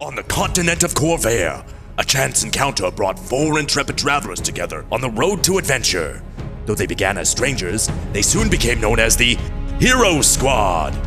On the continent of Khorvaire, a chance encounter brought 4 intrepid travelers together on the road to adventure. Though they began as strangers, they soon became known as the Hero Squad.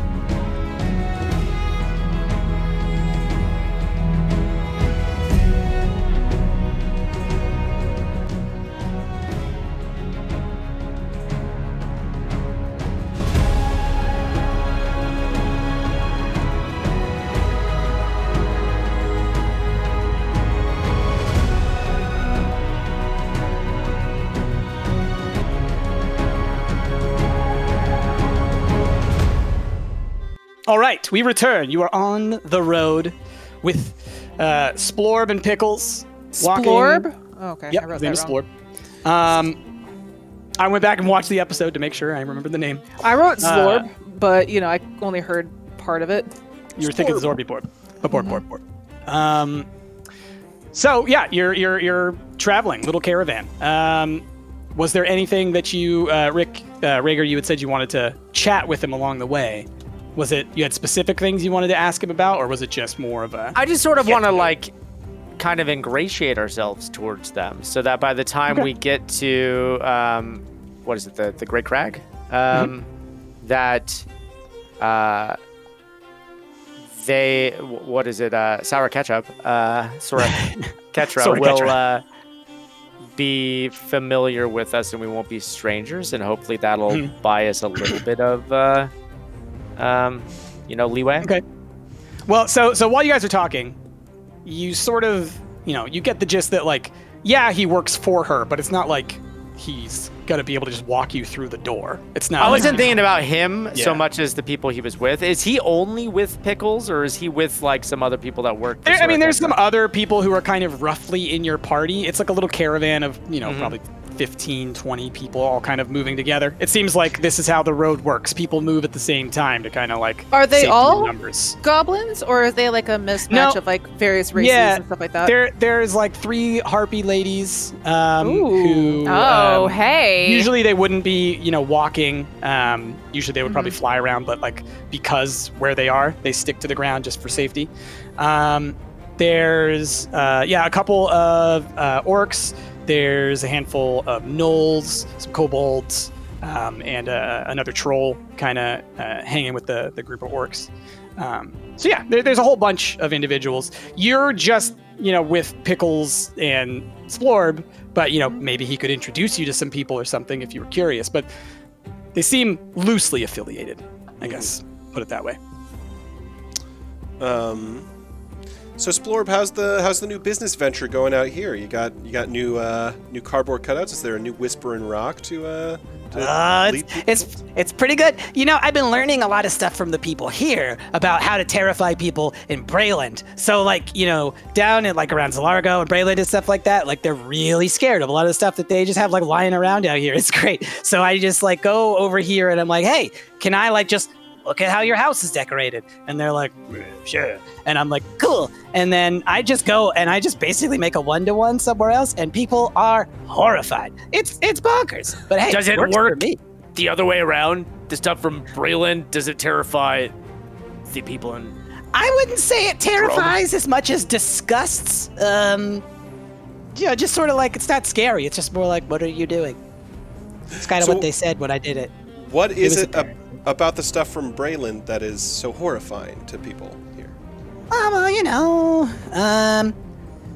All right, we return. You are on the road with Splorb and Pickles. Splorb? Oh, okay. Yep, I wrote his name is that wrong. Splorb. I went back and watched the episode to make sure I remembered the name. I wrote Slorb, but I only heard part of it. You were thinking Zorby Board. Board. So yeah, you're traveling, little caravan. Was there anything that you, Rick Rager, you had said you wanted to chat with him along the way? Was it you had specific things you wanted to ask him about, or was it just more of a? I just sort of want to kind of ingratiate ourselves towards them, so that by the time we get to what is it, the Great Crag, that they what is it, sour ketchup, Ketra will be familiar with us, and we won't be strangers, and hopefully that'll buy us a little bit of leeway. Okay. Well, so while you guys are talking, you sort of, you get the gist that he works for her, but it's not like he's gonna be able to just walk you through the door. It's not. I wasn't thinking about him so much as the people he was with. Is he only with Pickles, or is he with some other people that work? There's some other people who are kind of roughly in your party. It's like a little caravan of, probably 15, 20 people all kind of moving together. It seems like this is how the road works. People move at the same time to kind of Are they all numbers. Goblins, or are they a mismatch of various races and stuff like that? There's 3 harpy ladies who hey. Usually they wouldn't be, walking. Usually they would probably fly around, but because where they are, they stick to the ground just for safety. There's a couple of orcs. There's a handful of gnolls, some kobolds, and another troll kind of hanging with the group of orcs. There's a whole bunch of individuals. You're just, with Pickles and Splorb, but, maybe he could introduce you to some people or something if you were curious. But they seem loosely affiliated, I guess, put it that way. So Splorb, how's the new business venture going out here? You got new cardboard cutouts? Is there a new Whisper and Rock to it's pretty good. I've been learning a lot of stuff from the people here about how to terrify people in Brayland. So down in around Zalargo and Brayland and stuff like that, they're really scared of a lot of the stuff that they just have lying around out here. It's great. So I just go over here and I'm like, hey, can I just look at how your house is decorated? And they're like, sure. And I'm like, cool. And then I just go and I just basically make a 1-to-1 somewhere else, and people are horrified. It's bonkers. But hey, does it works work for me. the other way around? The stuff from Brayland, does it terrify the people in? I wouldn't say it terrifies as much as disgusts. Just sort of it's not scary. It's just more what are you doing? It's kind of what they said when I did it. What is it about the stuff from Brayland that is so horrifying to people here?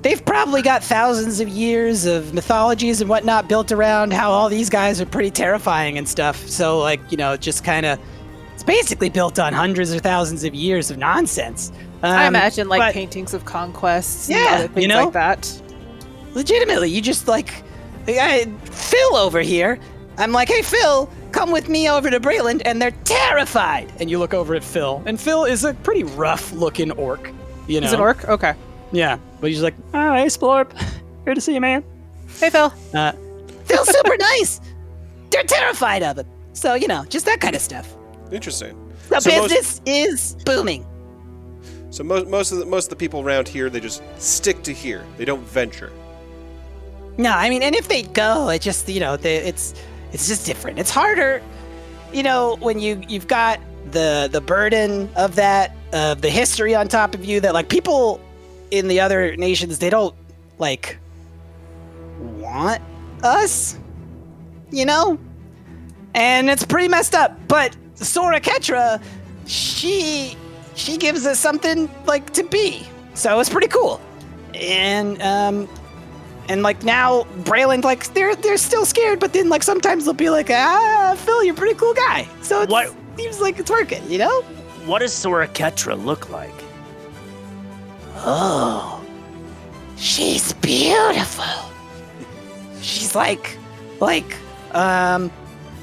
They've probably got thousands of years of mythologies and whatnot built around how all these guys are pretty terrifying and stuff. So, just kind of, it's basically built on hundreds or thousands of years of nonsense. I imagine, paintings of conquests and other things like that. Legitimately, you just, Phil over here. I'm like, hey, Phil, come with me over to Brayland, and they're terrified. And you look over at Phil, and Phil is a pretty rough-looking orc. He's an orc? Okay. Yeah, but he's like, oh, hey, Splorb. Good to see you, man. Hey, Phil. Phil's super nice. They're terrified of him. So, just that kind of stuff. Interesting. The business is booming. So most of the people around here, they just stick to here. They don't venture. No, and if they go, it just, it's just different. It's harder, when you've got the burden of that, the history on top of you that people in the other nations, they don't, like, want us, you know? And it's pretty messed up. But Sora Ketra, she gives us something, like, to be. So it's pretty cool. And like now, Braylon, like they're still scared, but then like sometimes they'll be like, Phil, you're a pretty cool guy. So it seems like it's working, you know? What does Sora Ketra look like? Oh, she's beautiful. She's well,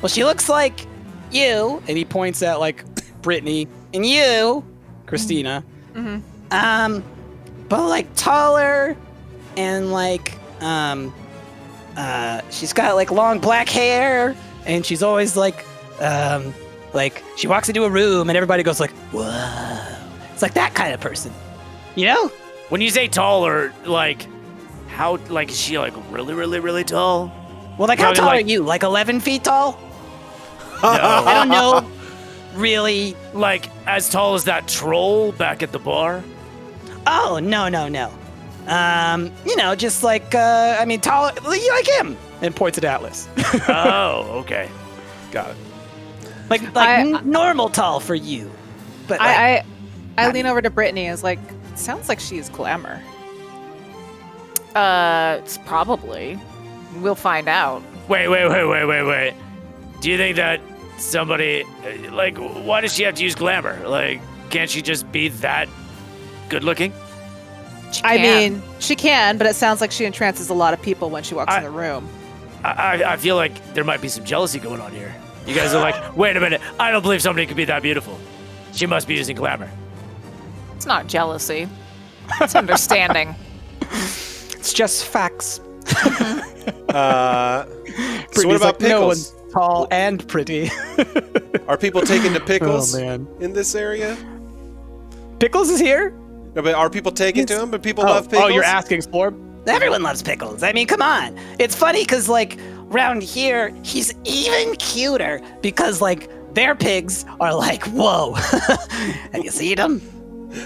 she looks like you, and he points at like Brittany and you, Christina. Mm-hmm. But like taller, and like she's got like long black hair, and she's always like she walks into a room and everybody goes like, whoa. It's like that kind of person, you know? When you say taller, like how, like is she like really, really, really tall? Well, like how tall are you? Like 11 feet tall? No. I don't know. Really? Like as tall as that troll back at the bar? Oh, no. You know, just like, tall, like him. And points at Atlas. Oh, okay. Got it. Like normal tall for you. But I lean over to Brittany and is like, sounds like she's glamour. It's probably. We'll find out. Wait. Do you think that somebody, like, why does she have to use glamour? Like, can't she just be that good looking? I mean, she can, but it sounds like she entrances a lot of people when she walks in the room. I feel like there might be some jealousy going on here. You guys are like, wait a minute, I don't believe somebody could be that beautiful. She must be using glamour. It's not jealousy. It's understanding. it's just facts. So what about Pickles? No one's tall and pretty. Are people taking to Pickles man. in this area? Pickles is here? No, but are people taking to him? But people love Pickles? Oh, you're asking Splorb? Everyone loves Pickles. I mean, come on. It's funny because, like, around here, he's even cuter because, like, their pigs are like, whoa. Have you seen them?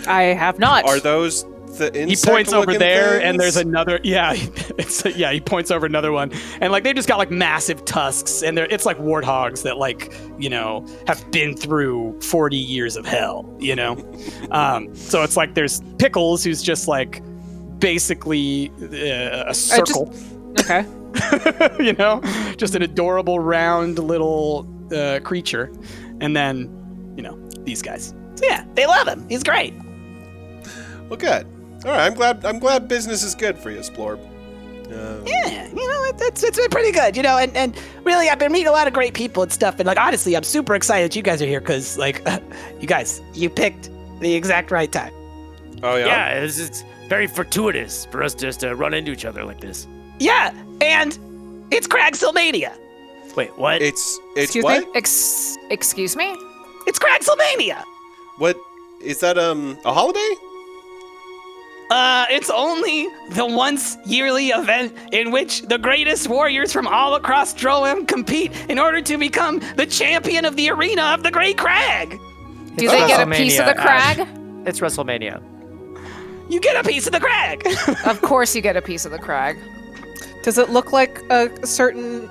I have not. Are those the insect? He points over there, things? and there's another. Yeah, he points over another one, and like they just got like massive tusks, and it's like warthogs that like have been through 40 years of hell, So it's like there's Pickles, who's just like basically a circle. Okay. Just an adorable round little creature, and then these guys. So yeah, they love him. He's great. Well, good. All right, I'm glad business is good for you, Splorb. Yeah, it's been pretty good, and really I've been meeting a lot of great people and stuff, and like honestly, I'm super excited you guys are here because like you picked the exact right time. Oh yeah. Yeah, it's very fortuitous for us just to run into each other like this. Yeah, and it's Cragsylvania. Wait, what? It's Excuse what? me? Excuse me? It's Cragsylvania. What is that? A holiday? It's only the once yearly event in which the greatest warriors from all across Droem compete in order to become the champion of the arena of the Great Crag. Do they get a piece of the Crag? It's WrestleMania. You get a piece of the Crag. Of course you get a piece of the Crag. Does it look like a certain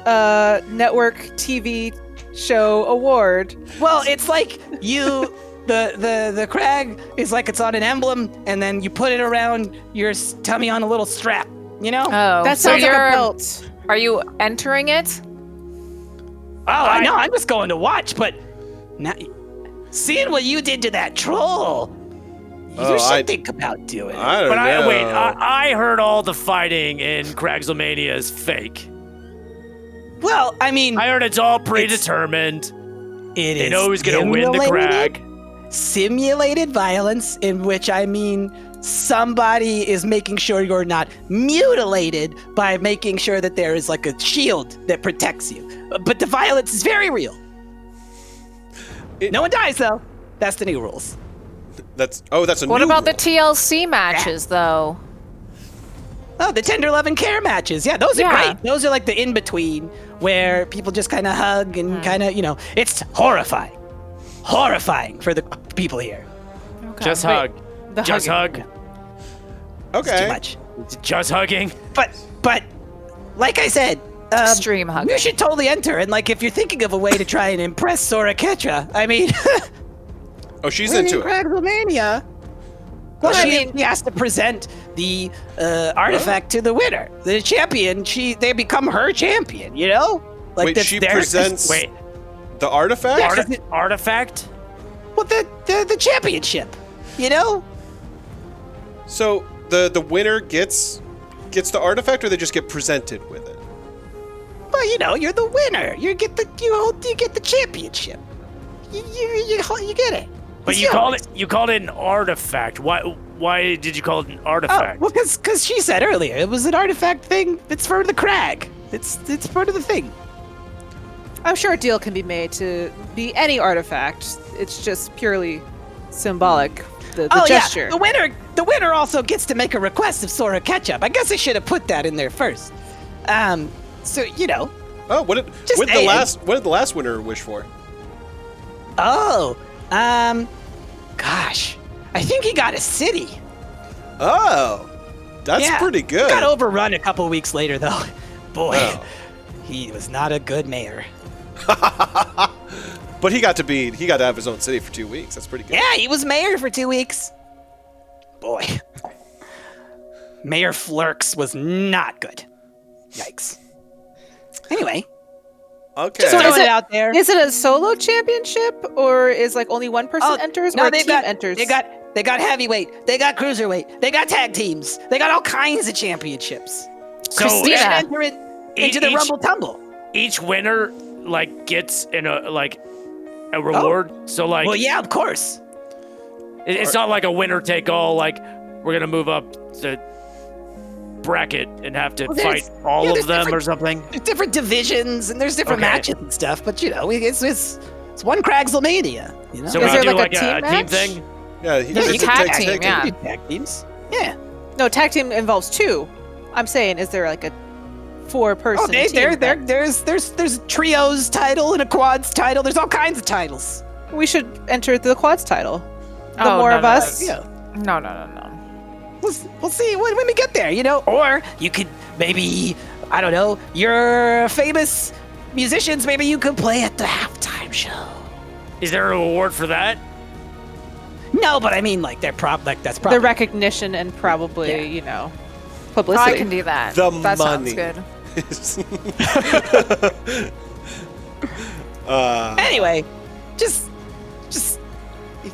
network TV show award? Well, it's like you... The Crag is like it's on an emblem, and then you put it around your tummy on a little strap, Oh, That so sounds like you're a belt. Are you entering it? Oh, I know. I'm just going to watch, but now, seeing what you did to that troll, you should think about doing it. I don't know. I heard all the fighting in Cragslemania is fake. Well, I mean, I heard it's all predetermined. They know who's gonna win the Crag. Simulated violence, in which I mean somebody is making sure you're not mutilated by making sure that there is like a shield that protects you. But the violence is very real. No one dies though. That's the new rules. That's a new What about the rule. TLC matches, though? Oh, the tender love and care matches. Yeah, those are great. Those are like the in-between where people just kind of hug and kind of, it's horrifying. Horrifying for the people here. Okay. Just Wait, hug. the Just hugging. hug. It's Okay. too much. Just hugging. But, like I said, Extreme hugging. you should totally enter. And like, if you're thinking of a way to try and impress Sora Ketra, I mean, Oh, she's into it. CRAGSLEMANIA. Well, I she mean- has to present the artifact to the winner, the champion. They become her champion. You know, like Wait, that's she their- presents Wait, the artifact? Yeah, 'cause it- artifact? well, the championship. You know. So the winner gets the artifact, or they just get presented with it? Well, you know, you're the winner. You get the championship. You get it. But It's you called yours. it an artifact. Why did you call it an Oh, artifact? well, because she said earlier it was an artifact thing. It's for the Crag. It's part of the thing. I'm sure a deal can be made to be any artifact. It's just purely symbolic. The gesture. Yeah, the winner also gets to make a request of Sora Ketchup. I guess I should have put that in there first. So you know. Oh, what did saying. the last winner wish for? Oh, gosh, I think he got a city. Oh, that's Yeah, pretty good. Got overrun a couple weeks later, though. Boy, Oh. he was not a good mayor. But he got to have his own city for 2 weeks. That's pretty good. Yeah, he was mayor for 2 weeks. Boy, Mayor Flurks was not good. Yikes. Anyway, Okay. just throwing it out there. Is it a solo championship, or is like only one person enters, or a team enters? They got heavyweight. They got cruiserweight. They got tag teams. They got all kinds of championships. So You should Yeah. enter it into the each- Rumble Tumble. each winner like gets a reward. So like Well, yeah, of course. it's not like a winner take all. Like we're gonna move up the bracket and have to Well, there's- fight all yeah, of there's them or different- something. There's different divisions and there's different Okay. matches and stuff, but you know, it's one CRAGSLEMANIA. You know, So Is we there do like like a team a team match? thing. Yeah, There's a it's tag team, yeah. You do tag teams. Yeah. No, tag team involves two. I'm saying, is there like a four-person Oh, team? that- there's a trios title and a quads title. There's all kinds of titles. We should enter the quads title. The Oh, more no, of no, us. Yeah. No. We'll see when we get there, you know. Or you could maybe, I don't know, you're famous musicians. Maybe you could play at the halftime show. Is there a reward for that? No, but I mean, like that's The probably recognition and probably, Yeah. you know, I publicity. can do that. The that money. sounds good. Anyway, just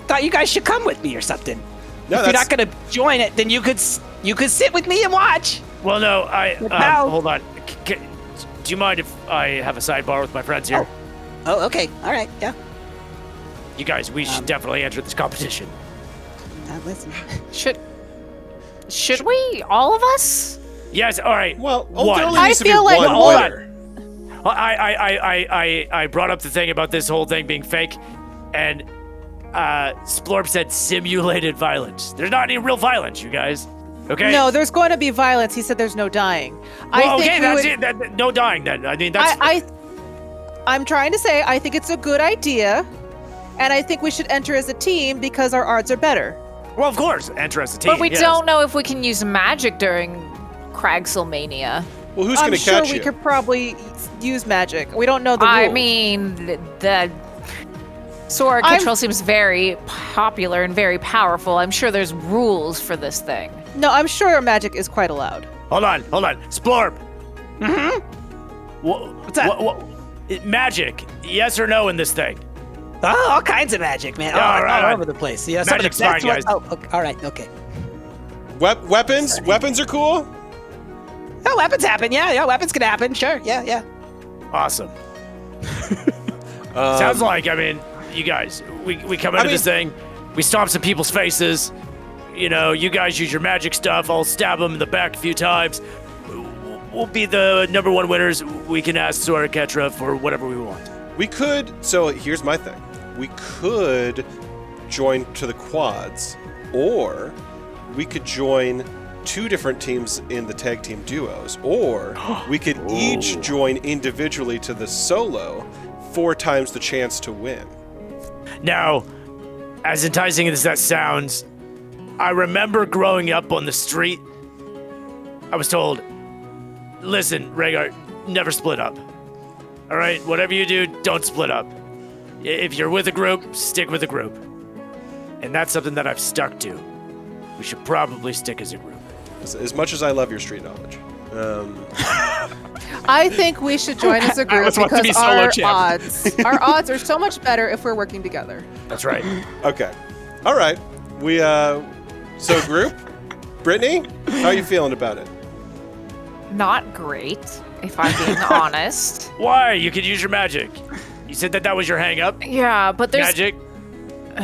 thought you guys should come with me or something. No, if you're that's not gonna join it, then you could sit with me and watch. Well, no. Now- Hold on. Do you mind if I have a sidebar with my friends here? Oh, okay, all right, yeah. You guys, we should definitely enter this competition. Listen. Should we? All of us? Yes. All right. well. One. There only I needs to be feel like one one- winner. Well, I brought up the thing about this whole thing being fake, and Splorp said simulated violence. There's not any real violence, you guys. Okay. No, there's going to be violence. He said there's no dying. Well, I think okay, we that's would, it. No dying then. I mean, that's. I'm trying to say I think it's a good idea, and I think we should enter as a team because our odds are better. Well, of course, enter as a team. But we yes. don't know if we can use magic during CRAGSLEMANIA. Well, who's I'm going to sure catch we you? could probably use magic. We don't know the I rules. mean, the Sora I'm- Control seems very popular and very powerful. I'm sure there's rules for this thing. No, I'm sure magic is quite allowed. Hold on. Splorp. Mm-hmm. What's that? Magic? Yes or no in this thing? Oh, all kinds of magic, man. Yeah, all, all right. all over the place. Yeah, some of the Magic's fine, best ones- guys. Oh, okay. All right, okay. Weapons? Weapons are cool? Oh, weapons happen. Yeah, weapons can happen. Sure. Yeah. Awesome. Sounds like, I mean, you guys, we come into this thing, we stomp some people's faces. You know, you guys use your magic stuff. I'll stab them in the back a few times. We'll be the number one winners. We can ask Sora Ketra for whatever we want. We could. So here's my thing. We could join to the quads, or we could join two different teams in the tag team duos, or we could each join individually to the solo, 4 times the chance to win. Now, as enticing as that sounds, I remember growing up on the street. I was told, listen, Rhaegar, never split up. All right, whatever you do, don't split up. If you're with a group, stick with a group. And that's something that I've stuck to. We should probably stick as a group. As much as I love your street knowledge. I think we should join as a group Alice wants to be because solo champ. our odds are so much better if we're working together. That's right. Okay. All right. We, so group? Brittany, how are you feeling about it? Not great, if I'm being honest. Why? You could use your magic. You said that was your hang up? Yeah, but there's... Magic?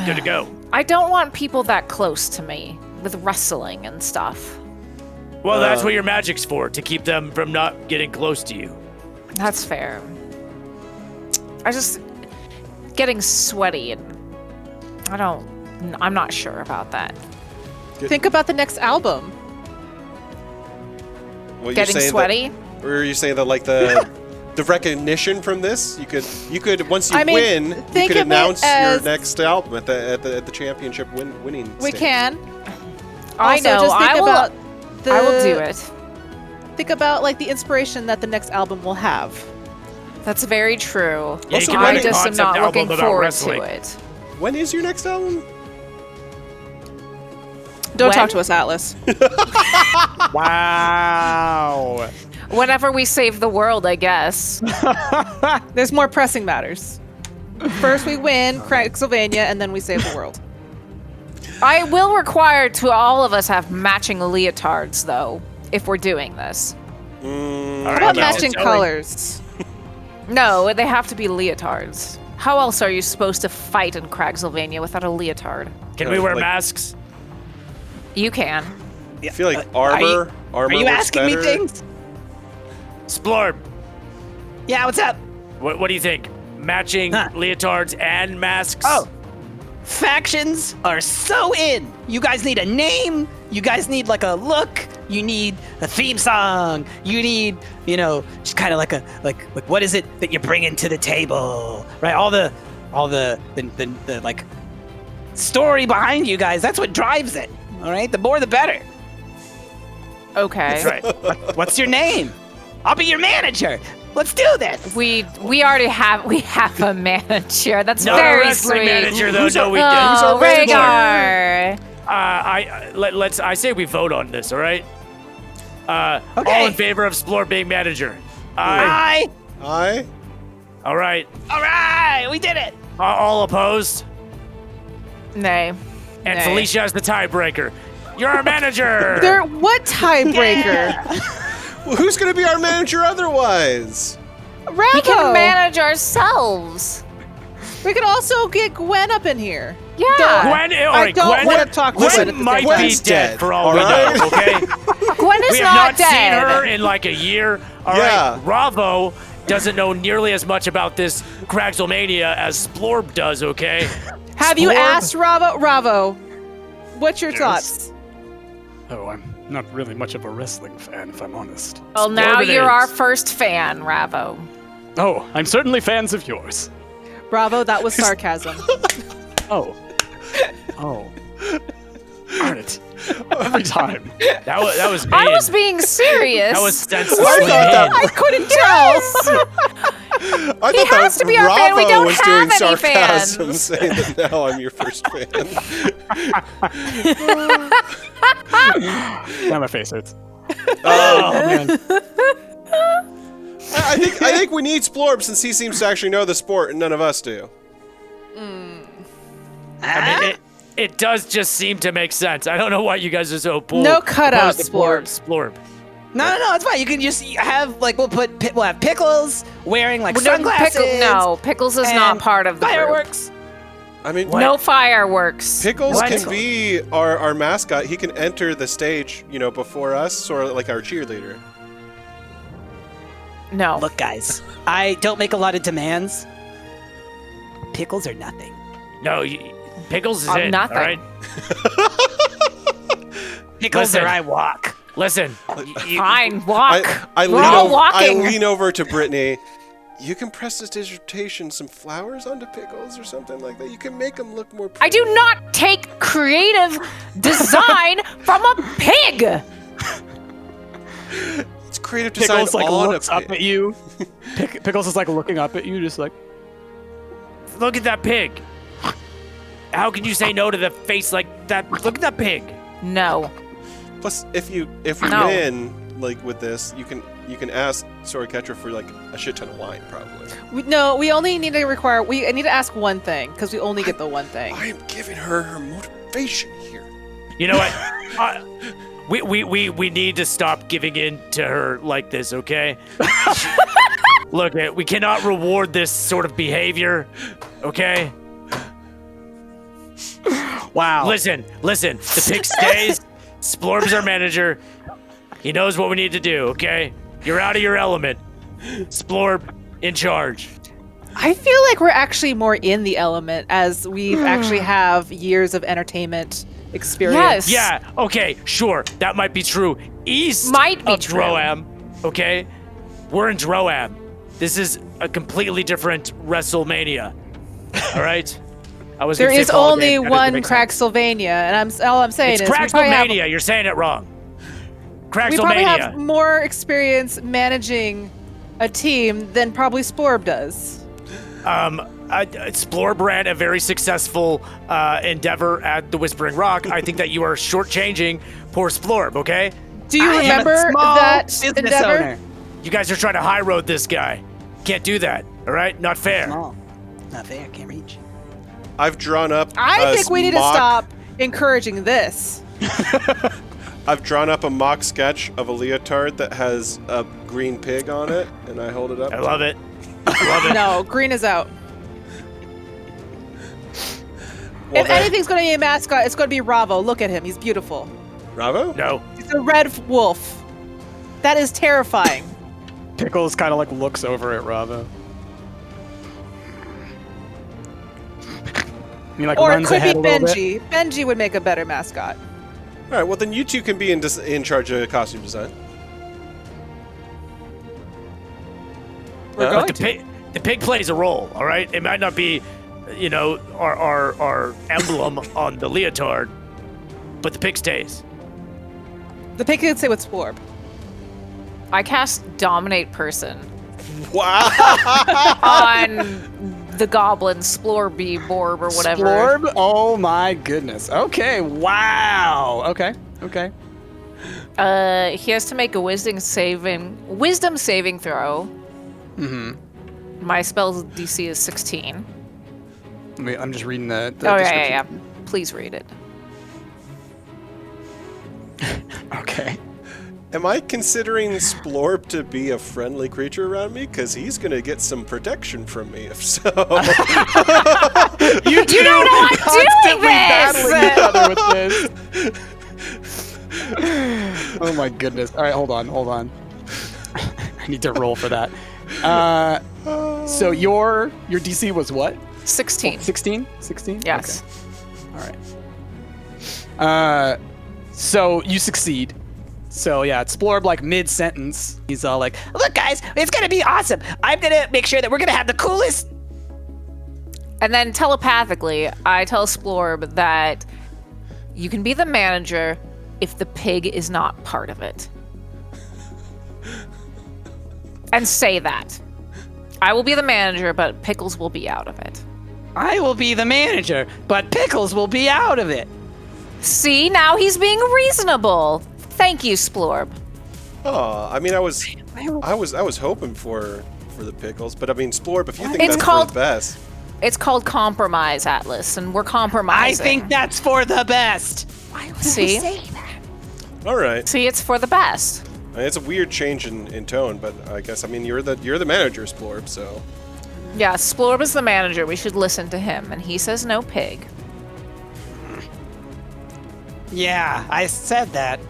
Good to go. I don't want people that close to me with wrestling and stuff. Well, that's what your magic's for, to keep them from not getting close to you. That's fair. I just... getting sweaty and... I'm not sure about that. Think about the next album. Well, Getting sweaty? Or are you saying that, like, the recognition from this, you could once you win, you think could of it announce your as- next album at the championship winning We stage. can. I Also, know, just think I will- about the, I will do it. Think about like the inspiration that the next album will have. That's very true. Yeah, you can I write a just am concept not album looking about forward wrestling. to it. When is your next album? Don't When? talk to us, Atlas. Wow. Whenever we save the world, I guess. There's more pressing matters. First we win Cragsylvania, and then we save the world. I will require to all of us have matching leotards, though, if we're doing this. All How right, about no. matching Telling- colors? No, they have to be leotards. How else are you supposed to fight in Cragsylvania without a leotard? Can we wear Like- masks? You can. I feel like armor Are you works asking me better. things? Splorb, Yeah, what's up? what do you think? Matching leotards and masks? Oh, factions are so in. You guys need a name. You guys need like a look. You need a theme song. You need, just kind of like what is it that you're bringing to the table, right? All the like story behind you guys. That's what drives it. All right, the more the better. Okay. That's right. What's your name? I'll be your manager. Let's do this. We already have a manager. That's Not very a wrestling sweet. manager, though. No, we Oh, don't. Who's our manager? Rhaegar. I say we vote on this, all right? Okay. All in favor of Splorb being manager? Aye. Aye. All right. All right, we did it. All opposed? Nay. And Nay. Felicia is the tiebreaker. You're our manager. What tiebreaker? Well, who's going to be our manager otherwise? Ravo. We can manage ourselves. We could also get Gwen up in here. Yeah. Gwen, all I right, don't Gwen, want to talk to listen, Gwen at the might same be time. Gwen's dead dead, for all all we right? know, okay? Gwen is We have not not dead. seen her in like a year. All Yeah. right, Ravo doesn't know nearly as much about this CRAGSLEMANIA as Splorb does, okay? Have you Splorb- asked Ravo? What's your thoughts? Oh, I'm not really much of a wrestling fan, if I'm honest. Well, now Splorb it you're is. our first fan, Ravo. Oh, I'm certainly fans of yours. Bravo, that was sarcasm. Oh. Oh. Darn it. Every time. That was mean. I was being serious. That was senselessly I thought mean. I couldn't tell. I He thought has that to be our fan. We Ravo don't was have doing any sarcasm, fans. saying that now I'm your first fan. Now my face hurts. Oh, Man. I think we need Splorb since he seems to actually know the sport and none of us do. I mean, it does just seem to make sense. I don't know why you guys are so opposed. No cutout, opposed to Splorb. Splorb. No, it's fine. You can just have we'll have Pickles wearing like sunglasses. Pickles is not and part of the group. fireworks. I mean, No fireworks. Pickles What? can be our mascot. He can enter the stage, before us, sort of like our cheerleader. No. Look, guys, I don't make a lot of demands. Pickles are nothing. No, Pickles is I'm in. nothing. All right. Pickles Listen. or I walk. Listen. Fine, walk. I We're all I walking. lean over to Brittany. You can prestidigitation some flowers onto pickles or something like that. You can make them look more I pretty. do not take creative design from a pig. It's creative design Pickles like on looks a up pig. at you. Pickles is like looking up at you, just like. Look at that pig. How can you say no to the face like that? Look at that pig. No. Plus, if we No. win like with this, you can ask Swordcatcher for like a shit ton of wine, probably. We only need to I need to ask one thing because we only get the one thing. I am giving her motivation here. You know what? We need to stop giving in to her like this, okay? Look, we cannot reward this sort of behavior, okay? Wow. Listen. The pig stays. Splorb's our manager. He knows what we need to do, okay? You're out of your element. Splorb, in charge. I feel like we're actually more in the element as we actually have years of entertainment experience. Yes. Yeah, okay, sure. That might be true. East Might be of true. Droam, okay? We're in Droam. This is a completely different WrestleMania. All right? I was There gonna say is Paul only game. That doesn't one make sense. Cragsylvania, and all I'm saying It's is we probably have Cragsylmania. You're saying it wrong. We probably have Cragsylmania. more experience managing a team than probably Splorb does. Splorb ran a very successful endeavor at the Whispering Rock. I think that you are shortchanging poor Splorb, okay? Do you I am a remember small that business endeavor? owner. You guys are trying to high road this guy. Can't do that, all right? Not fair. Small. Not fair. Can't reach. I've drawn up. I a think we need to mock- stop encouraging this. I've drawn up a mock sketch of a leotard that has a green pig on it, and I hold it up. I love it. I love it. No, green is out. Well, If then- anything's going to be a mascot, it's going to be Ravo. Look at him. He's beautiful. Bravo? No. He's a red wolf. That is terrifying. Pickles kind of like looks over at Ravo. He like Or it runs could be ahead a little bit. Benji. Benji would make a better mascot. All right. Well, then you two can be in charge of costume design. We're Look, going the pig plays a role, all right? It might not be, our emblem on the leotard, but the pig stays. The pig can say with Splorb. I cast Dominate Person Wow. on the goblin Splorby Borb or whatever. Splorb? Oh my goodness. Okay. Wow. Okay. Okay. He has to make a wisdom saving throw. Mm-hmm. My spell's DC is 16. Wait, I'm just reading the Oh, description. yeah. Please read it. Okay. Am I considering Splorb to be a friendly creature around me? Because he's going to get some protection from me, if so. You two don't know I'm constantly doing battling this! each other with this. Oh my goodness. All right, hold on. I need to roll for that. So your DC was what? 16. 16? 16? Yes. Okay. All right. So you succeed. So yeah, it's Splorb like mid-sentence. He's all like, Look, guys, it's gonna be awesome. I'm gonna make sure that we're gonna have the coolest. And then telepathically, I tell Splorb that you can be the manager if the pig is not part of it. And say that. I will be the manager, but Pickles will be out of it. I will be the manager, but Pickles will be out of it. See, now he's being reasonable. Thank you, Splorb. Oh, I mean, I was hoping for the pickles, but I mean, Splorb, if you think It's that's called- for the best. It's called compromise, Atlas, and we're I compromising. think that's for the best. See? All right. See, it's for the best. I mean, it's a weird change in tone, but I guess you're the manager, Splorb. So Yeah, Splorb is the manager. We should listen to him, and he says no pig. Yeah, I said that.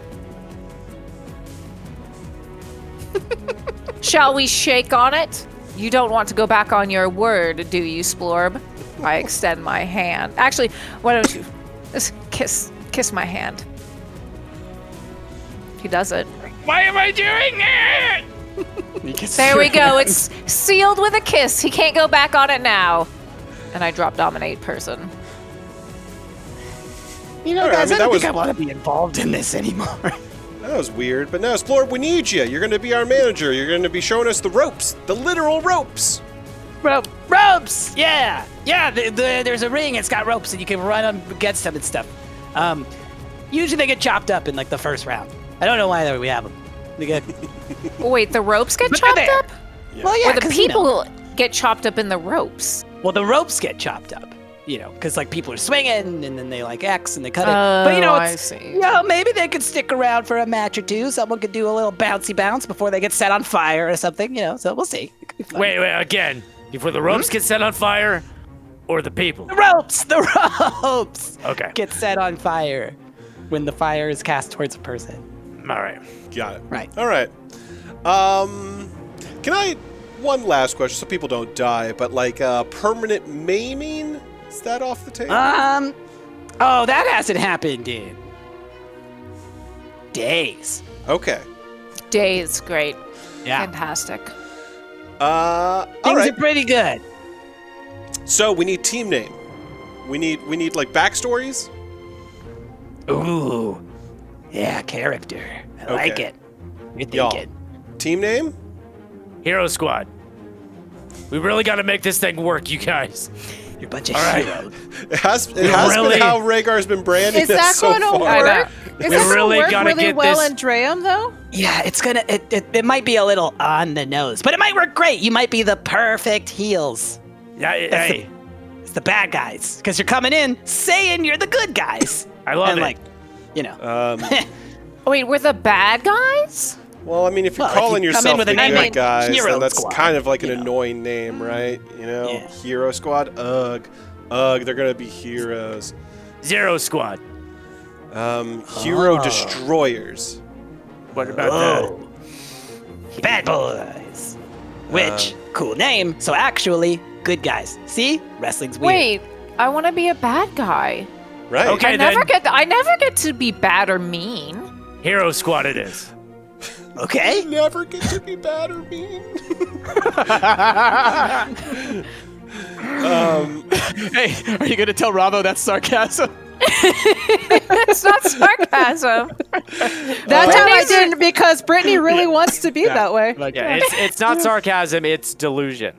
Shall we shake on it? You don't want to go back on your word, do you, Splorb? I extend my hand. Actually, why don't you just kiss my hand? He does it. Why am I doing it? There we go. It's sealed with a kiss. He can't go back on it now. And I drop dominate person. You know, All right, guys, I mean, I that don't think was- I want to be involved in this anymore. That was weird, but now, Splorb, we need you. You're going to be our manager. You're going to be showing us the ropes, the literal ropes. Ropes! Yeah! Yeah, there's a ring, it's got ropes, and you can run them against them and stuff. Usually they get chopped up in, like, the first round. I don't know why we have them. They get... Wait, the ropes get But they're chopped there. up? Well, yeah, Or the 'cause, you know- people get chopped up in the ropes? Well, the ropes get chopped up, you know, because, like, people are swinging, and then they, like, X, and they cut it. Oh, But, you know, I it's, see. you know, maybe they could stick around for a match or two. Someone could do a little bouncy bounce before they get set on fire or something, you know, so we'll see. It could be fun. Wait, again. Before the ropes get set on fire, or the people? The ropes Okay. get set on fire when the fire is cast towards a person. All right. Got it. Right. All right. Can I... One last question, so people don't die, but, like, permanent maiming? Is that off the table? Oh, that hasn't happened in days. Okay. Days, great. Yeah. Fantastic. All Things right. are pretty good. So we need team name. We need like backstories. Ooh. Yeah, character. I like Okay. it. You're Y'all. thinking. Team name? Hero Squad. We really got to make this thing work, you guys. You're a bunch of All right. heroes. It has really- been how Rhaegar's been branding Is us that so going to far. I know. work? Is We that going really to work gotta really get well this- in Dream, though? Yeah, it's gonna. It might be a little on the nose, but it might work great. You might be the perfect heels. Yeah, That's hey, It's the bad guys, because you're coming in saying you're the good guys. I love and it. like, you know. Wait, we're the bad guys? Well, I mean, if you're Well, if calling you come yourself in with the a name good like guys, Hero then that's Squad, kind of like an you know. annoying name, right? You know, Yeah. Hero Squad. Ugh, they're gonna be heroes. Zero Squad. Hero Destroyers. What about Oh. Bad boys. Which cool name. So actually, good guys. See, wrestling's weird. Wait, I want to be a bad guy. Right. Okay. I never get to be bad or mean. that? Hero Squad it is. Okay. Never get to be bad or mean. Hey, are you gonna tell Ravo that's sarcasm? It's not sarcasm. That time I didn't because Brittany really wants to be that way. Like, Yeah, it's not sarcasm, it's delusion.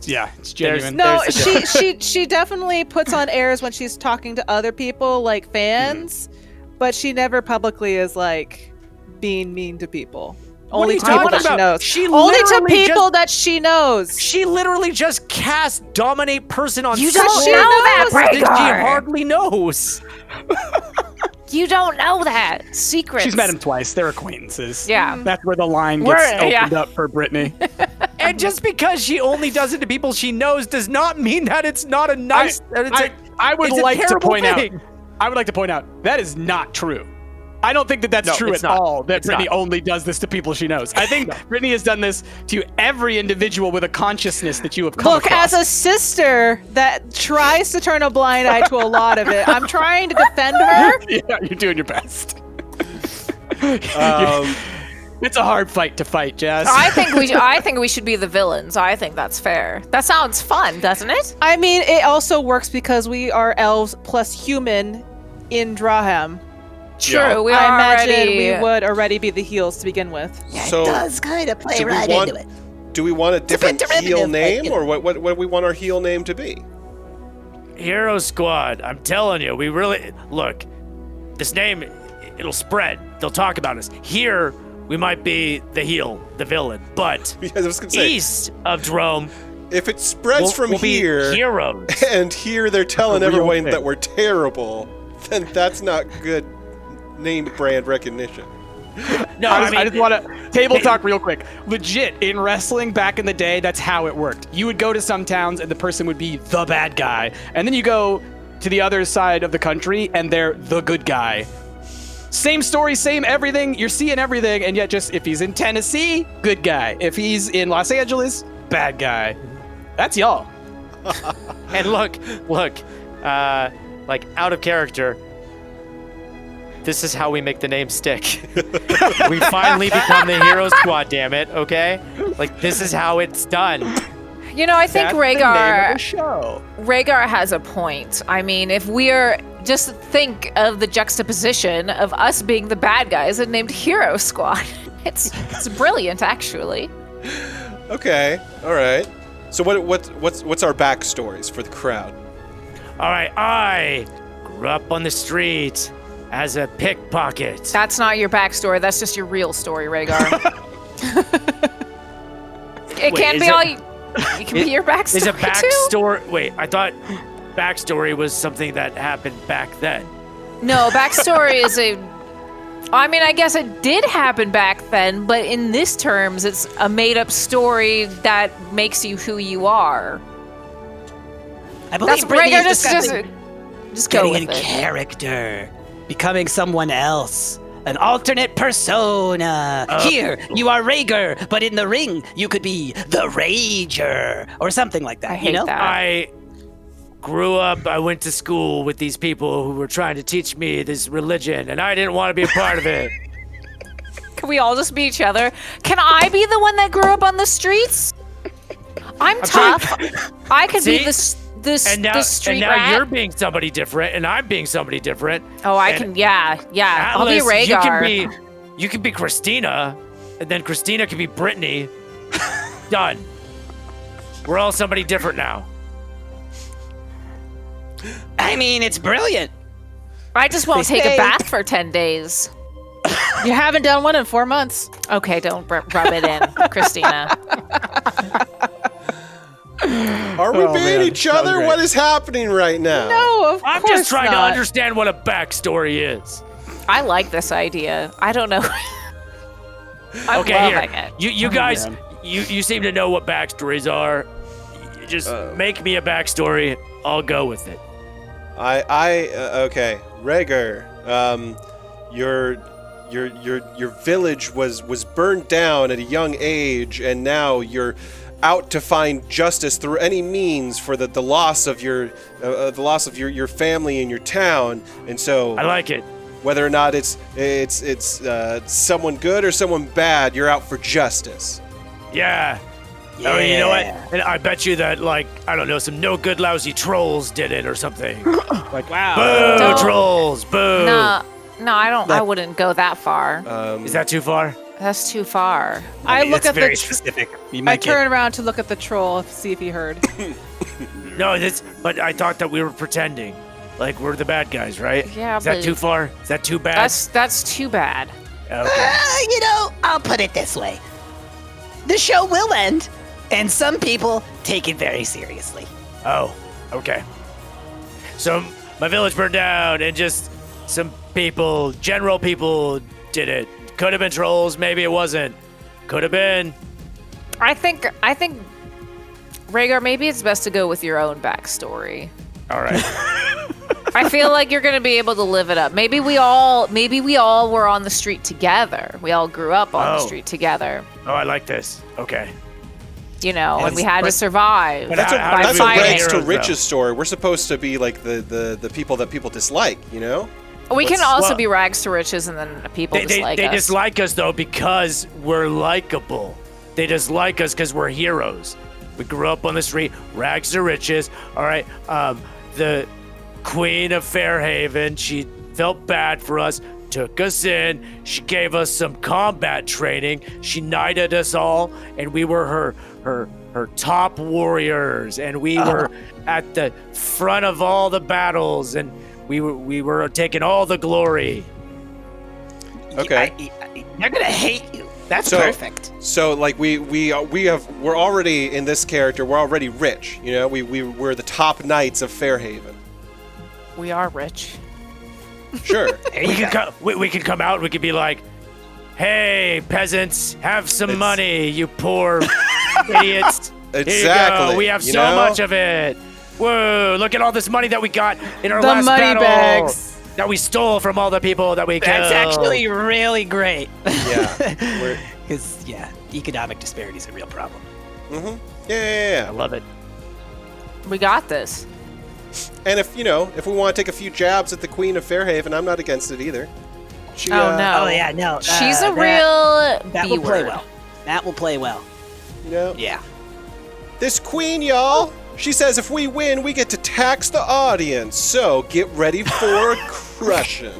yeah, it's There's- genuine. No, There's she definitely puts on airs when she's talking to other people, like fans, but she never publicly is like being mean to people. What are Only you to people talking that she about? knows. She Only to literally people that she knows. She literally just cast dominate person on You don't She know that, knows. that she Rhaegar. hardly knows. You don't know that. Secrets. She's met him twice. They're acquaintances. Yeah. That's where the line We're- gets yeah. opened up for Brittany. And just because she only does it to people she knows does not mean that it's not a nice. I would it's a like to terrible point thing. out. I would like to point out that is not true. I don't think that that's No, true it's at not. all. That It's Brittany not. only does this to people she knows. I think Brittany has done this to every individual with a consciousness that you have come Look, across. as a sister that tries to turn a blind eye to a lot of it, I'm trying to defend her. Yeah, you're doing your best. Um, It's a hard fight to fight, Jazz. I think we should be the villains. I think that's fair. That sounds fun, doesn't it? I mean, it also works because we are elves plus human in Draham. True. We I are imagine already. we would already be the heels to begin with. Yeah, So, it does kind of play do we right want- into it. do we want a different derivative, heel like, name, you know. or what do we want our heel name to be? Hero Squad. I'm telling you, we really look. This name, it'll spread. They'll talk about us. Here, we might be the heel, the villain, but Because I was gonna say, east of Drome, if it spreads we'll, from we'll here, be heroes. and here they're telling A real everyone thing. that we're terrible, then that's not good name brand recognition. No, I just want to table talk real quick. Legit, in wrestling back in the day, that's how it worked. You would go to some towns and the person would be the bad guy. And then you go to the other side of the country and they're the good guy. Same story, same everything. You're seeing everything. And yet just if he's in Tennessee, good guy. If he's in Los Angeles, bad guy. That's y'all. And look, like out of character. This is how we make the name stick. We finally become the hero squad, damn it, okay? Like, this is how it's done. You know, I think That's the name of Rhaegar the show. Rhaegar has a point. I mean, if we're just think of the juxtaposition of us being the bad guys and named Hero Squad. It's brilliant, actually. Okay, all right. So what's our backstories for the crowd? All right, I grew up on the street as a pickpocket. That's not your backstory. That's just your real story, Rhaegar. It Wait, can is be it- all you. It can be your backstory Is a too. backstory? Wait, I thought backstory was something that happened back then. No, backstory is a. I mean, I guess it did happen back then, but in this terms, it's a made-up story that makes you who you are. I believe That's Brittany Rhaegar. is discussing Just go getting with in it. character, becoming someone else, an alternate persona. Here, you are Rhaegar, but in the ring, you could be the Rager or something like that. I you hate know? that. I grew up, I went to school with these people who were trying to teach me this religion, and I didn't want to be a part of it. Can we all just be each other? Can I be the one that grew up on the streets? I'm tough. I could be See? the street rat. you're being somebody different, and I'm being somebody different. Oh, I And can. Yeah. I'll be Atlas, Rhaegar. You can be Christina, and then Christina can be Brittany. Done. We're all somebody different now. I mean, it's brilliant. I just won't They take a say- bath for 10 days. You haven't done one in 4 months. Okay, don't rub it in, Christina. Are we Oh, being man, each that was other? great. What is happening right now? No, of I'm course just trying to not. understand what a backstory is. I like this idea. I don't know. I'm Okay, loving here. it. You guys, man. you seem to know what backstories are. You just make me a backstory. I'll go with it. Okay, Rhaegar, your village was burned down at a young age, and now you're out to find justice through any means for the loss of your family and your town. And so, I like it. whether or not it's someone good or someone bad, you're out for justice. Yeah. Oh, you know what? And I bet you that, like, I don't know, some no good lousy trolls did it or something. Like, wow. Boo, Don't- trolls, boo. No, I don't. I wouldn't go that far. Is that too far? That's too far. I look it's at very the. specific. You I might turn around to look at the troll, see if he heard. No, but I thought that we were pretending. Like, we're the bad guys, right? Yeah, Is that but- too far? Is that too bad? That's too bad. Okay. You know, I'll put it this way. The show will end, and some people take it very seriously. Oh, okay. So my village burned down, and just some people, general people, did it. Could have been trolls, maybe it wasn't. Could have been. I think Rhaegar, maybe it's best to go with your own backstory. All right. I feel like you're gonna be able to live it up. Maybe we all were on the street together. We all grew up on the Oh. street together. Oh, I like this. Okay. You know, and we But- had to survive but That's how a did that's we a become rags to heroes, though? riches story. We're supposed to be like the people that people dislike, you know? We can What's- also well- be rags to riches, and then people They dislike us. dislike us, though, because we're likable. They dislike us because we're heroes. We grew up on the street, rags to riches. All right. The Queen of Fairhaven, she felt bad for us, took us in. She gave us some combat training. She knighted us all, and we were her top warriors, and we were at the front of all the battles, and we were taking all the glory. Okay. They're gonna hate you. That's So- perfect. So like we're already in this character, we're already rich, you know? We're the top knights of Fairhaven. We are rich. Sure. We can come out. We could be like, "Hey, peasants, have some It's- money, you poor idiots! Here you Exactly, go. We have you so know? much of it. Whoa! Look at all this money that we got in our The last money battle bags. that we stole from all the people that we killed." That's actually really great. Yeah. We're, Because, economic disparity is a real problem. yeah. I love it. We got this. And if we want to take a few jabs at the Queen of Fairhaven, I'm not against it either. She, Oh no. Oh yeah, no. She's a that- real That B will play word. well. That will play well. You know, Yeah. this queen, y'all. She says if we win, we get to tax the audience. So get ready for crushing.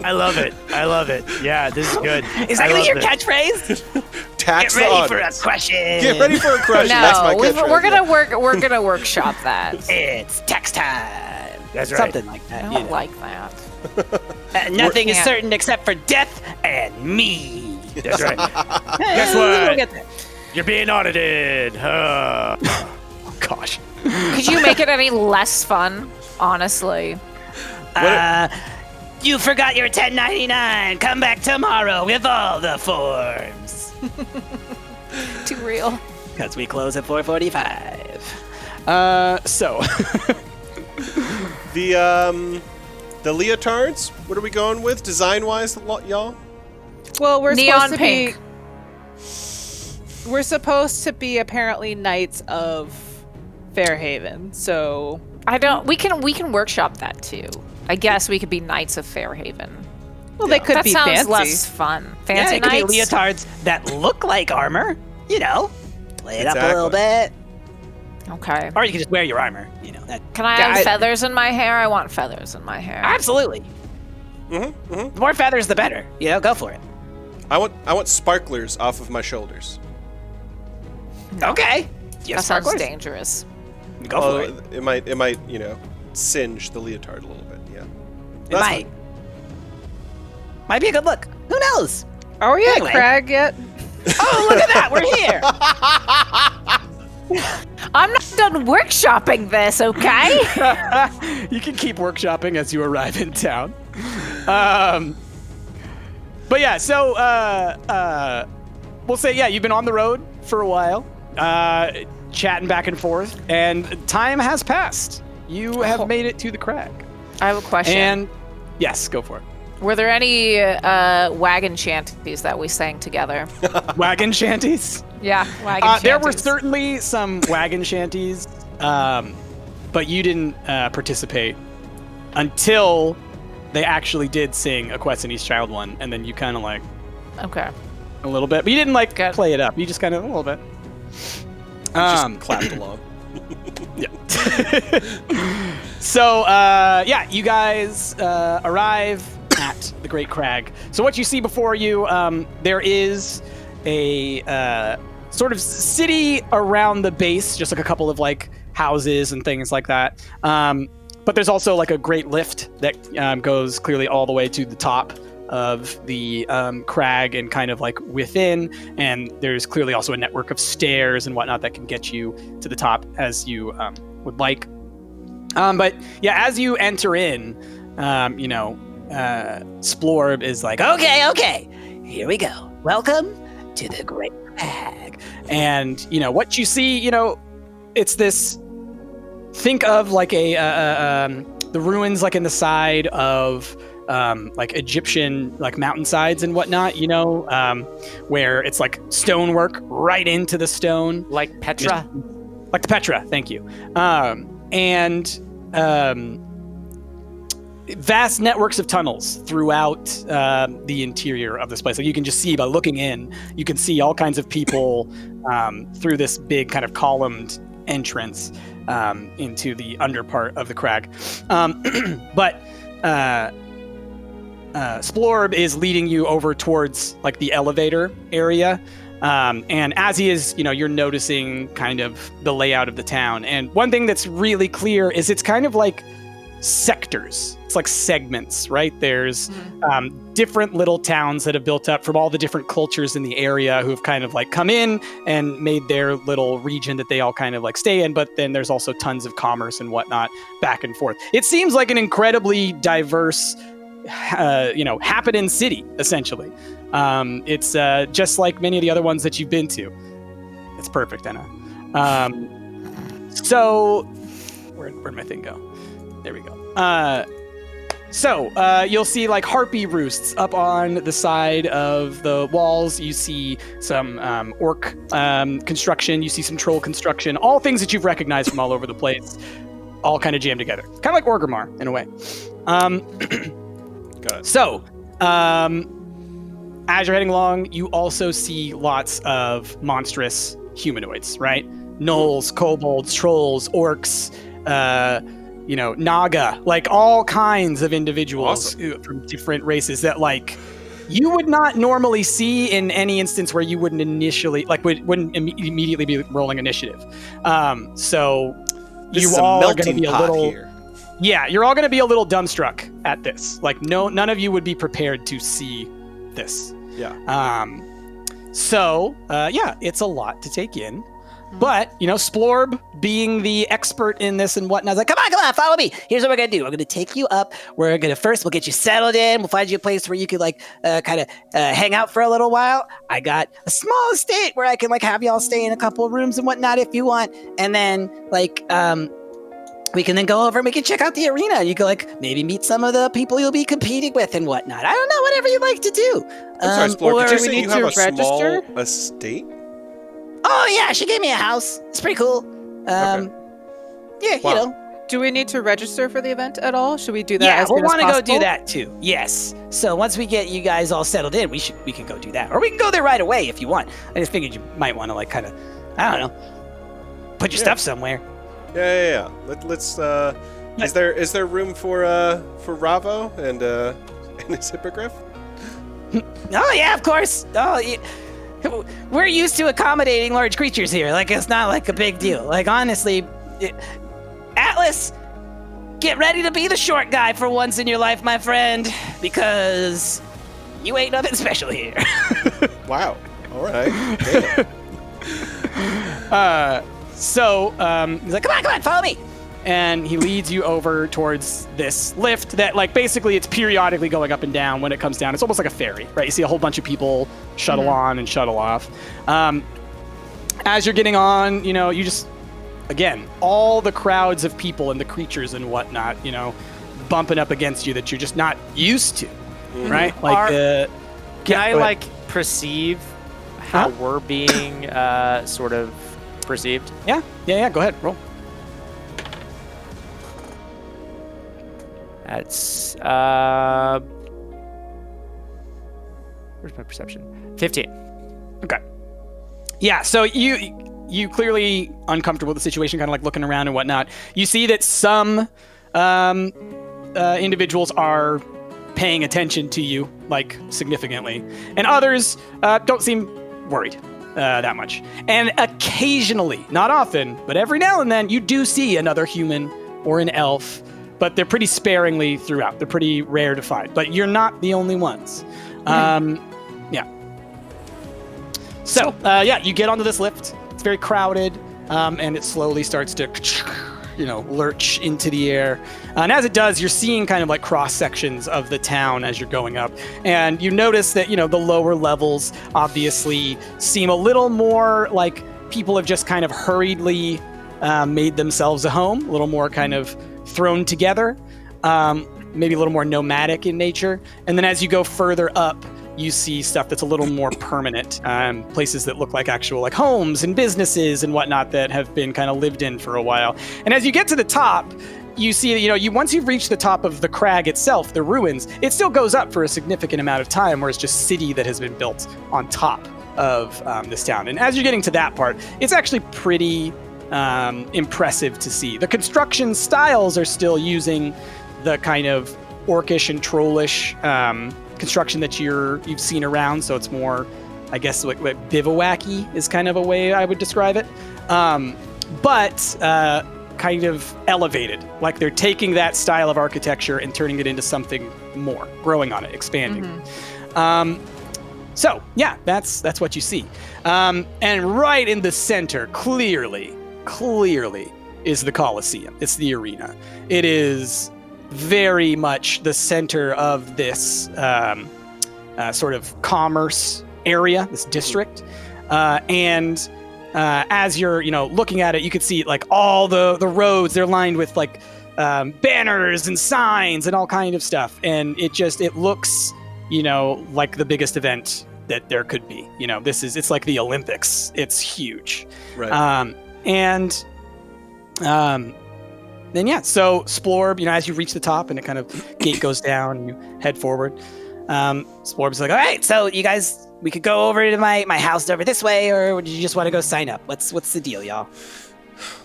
I love it. I love it. Yeah, this is good. Is I that gonna be love your it. catchphase? Tax Get the ready for a audience. question. Get ready for a crushing. That's my No, catchphrase. we're gonna workshop that. It's text time. That's right. Something like I that. don't You know. like that. Nothing is Yeah. certain except for death and me. That's right. Guess what? Get there. You're being audited. Gosh. Could you make it any less fun? Honestly. You forgot your 1099. Come back tomorrow with all the forms. Too real. Because we close at 4:45. So The leotards. What are we going with design-wise, y'all? Well, we're Neon supposed to pink. be. We're supposed to be apparently knights of Fairhaven. So I don't. We can workshop that too. I guess we could be Knights of Fairhaven. well, they could That be sounds fancy. less fun. Yeah, Fancy it could knights. be leotards that look like armor. You know, play it up a little bit. Okay. Or you can just wear your armor. You know that. Can I have feathers in my hair? I want feathers in my hair. Absolutely. Mm-hmm, mm-hmm. The more feathers, the better. You know, go for it. I want sparklers off of my shoulders. Okay. That sounds dangerous. Go for it. It might, singe the leotard a little bit. Yeah. It might. Might be a good look. Who knows? Are we Anyway. at Crag yet? Oh, look at that. We're here. I'm not done workshopping this, okay? you can keep workshopping as you arrive in town. But yeah, so we'll say you've been on the road for a while, chatting back and forth, and time has passed. You have made it to the Crag. I have a question. And yes, go for it. Were there any wagon shanties that we sang together? Wagon shanties? Yeah, wagon shanties. There were certainly some wagon shanties, but you didn't participate until they actually did sing A Quest in East Child one, and then you kind of Okay. a little bit, but you didn't Good. play it up. You just kind of a little bit. Just clapped along. So, you guys arrive at the Great Crag. So what you see before you, there is a sort of city around the base, just like a couple of houses and things like that. But there's also a great lift that goes clearly all the way to the top of the crag and kind of within, and there's clearly also a network of stairs and whatnot that can get you to the top as you would like. But yeah, as you enter in, Splorb is Okay. Here we go. Welcome to the Great Crag. and what you see, it's this. Think of the ruins in the side of Egyptian mountainsides and whatnot, where it's stonework right into the stone, Like Petra? like the Petra. Thank you. Vast networks of tunnels throughout the interior of this place. You can just see by looking in, you can see all kinds of people through this big kind of columned entrance into the under part of the crag. But Splorb is leading you over towards the elevator area. And as he is, you're noticing kind of the layout of the town. And one thing that's really clear is it's kind of like sectors. It's like segments, right? There's different little towns that have built up from all the different cultures in the area who have kind of come in and made their little region that they all kind of stay in. But then there's also tons of commerce and whatnot back and forth. It seems like an incredibly diverse, happening city, essentially. It's just like many of the other ones that you've been to. It's perfect, Anna. So, where'd my thing go? There we go. So you'll see harpy roosts up on the side of the walls. You see some orc construction. You see some troll construction. All things that you've recognized from all over the place, all kind of jammed together. Kind of like Orgrimmar in a way. Got it. So As you're heading along, you also see lots of monstrous humanoids, right? Gnolls, kobolds, trolls, orcs, Naga, like all kinds of individuals from different races that like you would not normally see in any instance where you wouldn't initially wouldn't immediately be rolling initiative. So This you is a all are going to melting be a pot little here. Yeah, you're all going to be a little dumbstruck at this. Like none of you would be prepared to see this. Yeah. It's a lot to take in. But, Splorb being the expert in this and whatnot, is like, come on, follow me. Here's what we're going to do. We're going to take you up. We'll get you settled in. We'll find you a place where you could, hang out for a little while. I got a small estate where I can, have y'all stay in a couple of rooms and whatnot if you want. And then, we can then go over and we can check out the arena. You can, maybe meet some of the people you'll be competing with and whatnot. I don't know, whatever you'd like to do. I'm sorry, Splorb, did you say you have a register? small estate? Oh yeah, she gave me a house. It's pretty cool. Okay. Yeah, Wow. Do we need to register for the event at all? Should we do that? Yeah, as we'll soon as want to go possible? do that too. Yes. So once we get you guys all settled in, we can go do that, or we can go there right away if you want. I just figured you might want to I don't know, put your stuff somewhere. Yeah. Let's. Is there room for Ravo and his hippogriff? Oh yeah, of course. We're used to accommodating large creatures here. It's not a big deal. Honestly, Atlas, get ready to be the short guy for once in your life, my friend, because you ain't nothing special here. Wow. All right. Damn. He's like, come on, follow me. And he leads you over towards this lift that, basically it's periodically going up and down. When it comes down, it's almost like a ferry, right? You see a whole bunch of people shuttle on and shuttle off. As you're getting on, you just, again, all the crowds of people and the creatures and whatnot, bumping up against you that you're just not used to, right? Can I perceive how we're being sort of perceived? Yeah. Go ahead, roll. That's where's my perception? 15. Okay. Yeah, so you clearly uncomfortable with the situation, kind of looking around and whatnot. You see that some individuals are paying attention to you, significantly, and others don't seem worried that much. And occasionally, not often, but every now and then, you do see another human or an elf, but they're pretty sparingly throughout. They're pretty rare to find, but you're not the only ones. Yeah. So, you get onto this lift. It's very crowded, and it slowly starts to, lurch into the air. And as it does, you're seeing kind of cross sections of the town as you're going up. And you notice that, the lower levels obviously seem a little more like people have just kind of hurriedly made themselves a home, a little more kind of thrown together, maybe a little more nomadic in nature. And then as you go further up, you see stuff that's a little more permanent, places that look like actual homes and businesses and whatnot that have been kind of lived in for a while. And as you get to the top, you see that, once you've reached the top of the crag itself, the ruins, it still goes up for a significant amount of time, where it's just city that has been built on top of this town. And as you're getting to that part, it's actually pretty impressive to see. The construction styles are still using the kind of orcish and trollish construction that you've seen around, so it's more, I guess, bivouac-y is kind of a way I would describe it, but kind of elevated. They're taking that style of architecture and turning it into something more, growing on it, expanding. So yeah, that's what you see, and right in the center, clearly is the Colosseum. It's the arena. It is very much the center of this sort of commerce area, this district. And as you're, looking at it, you can see all the roads, they're lined with banners and signs and all kind of stuff. And it looks, like the biggest event that there could be. It's like the Olympics. It's huge. Right. Then so Splorb, as you reach the top and it kind of gate goes down and you head forward, Splorb's like, all right, so you guys, we could go over to my house over this way, or do you just want to go sign up? What's the deal, y'all?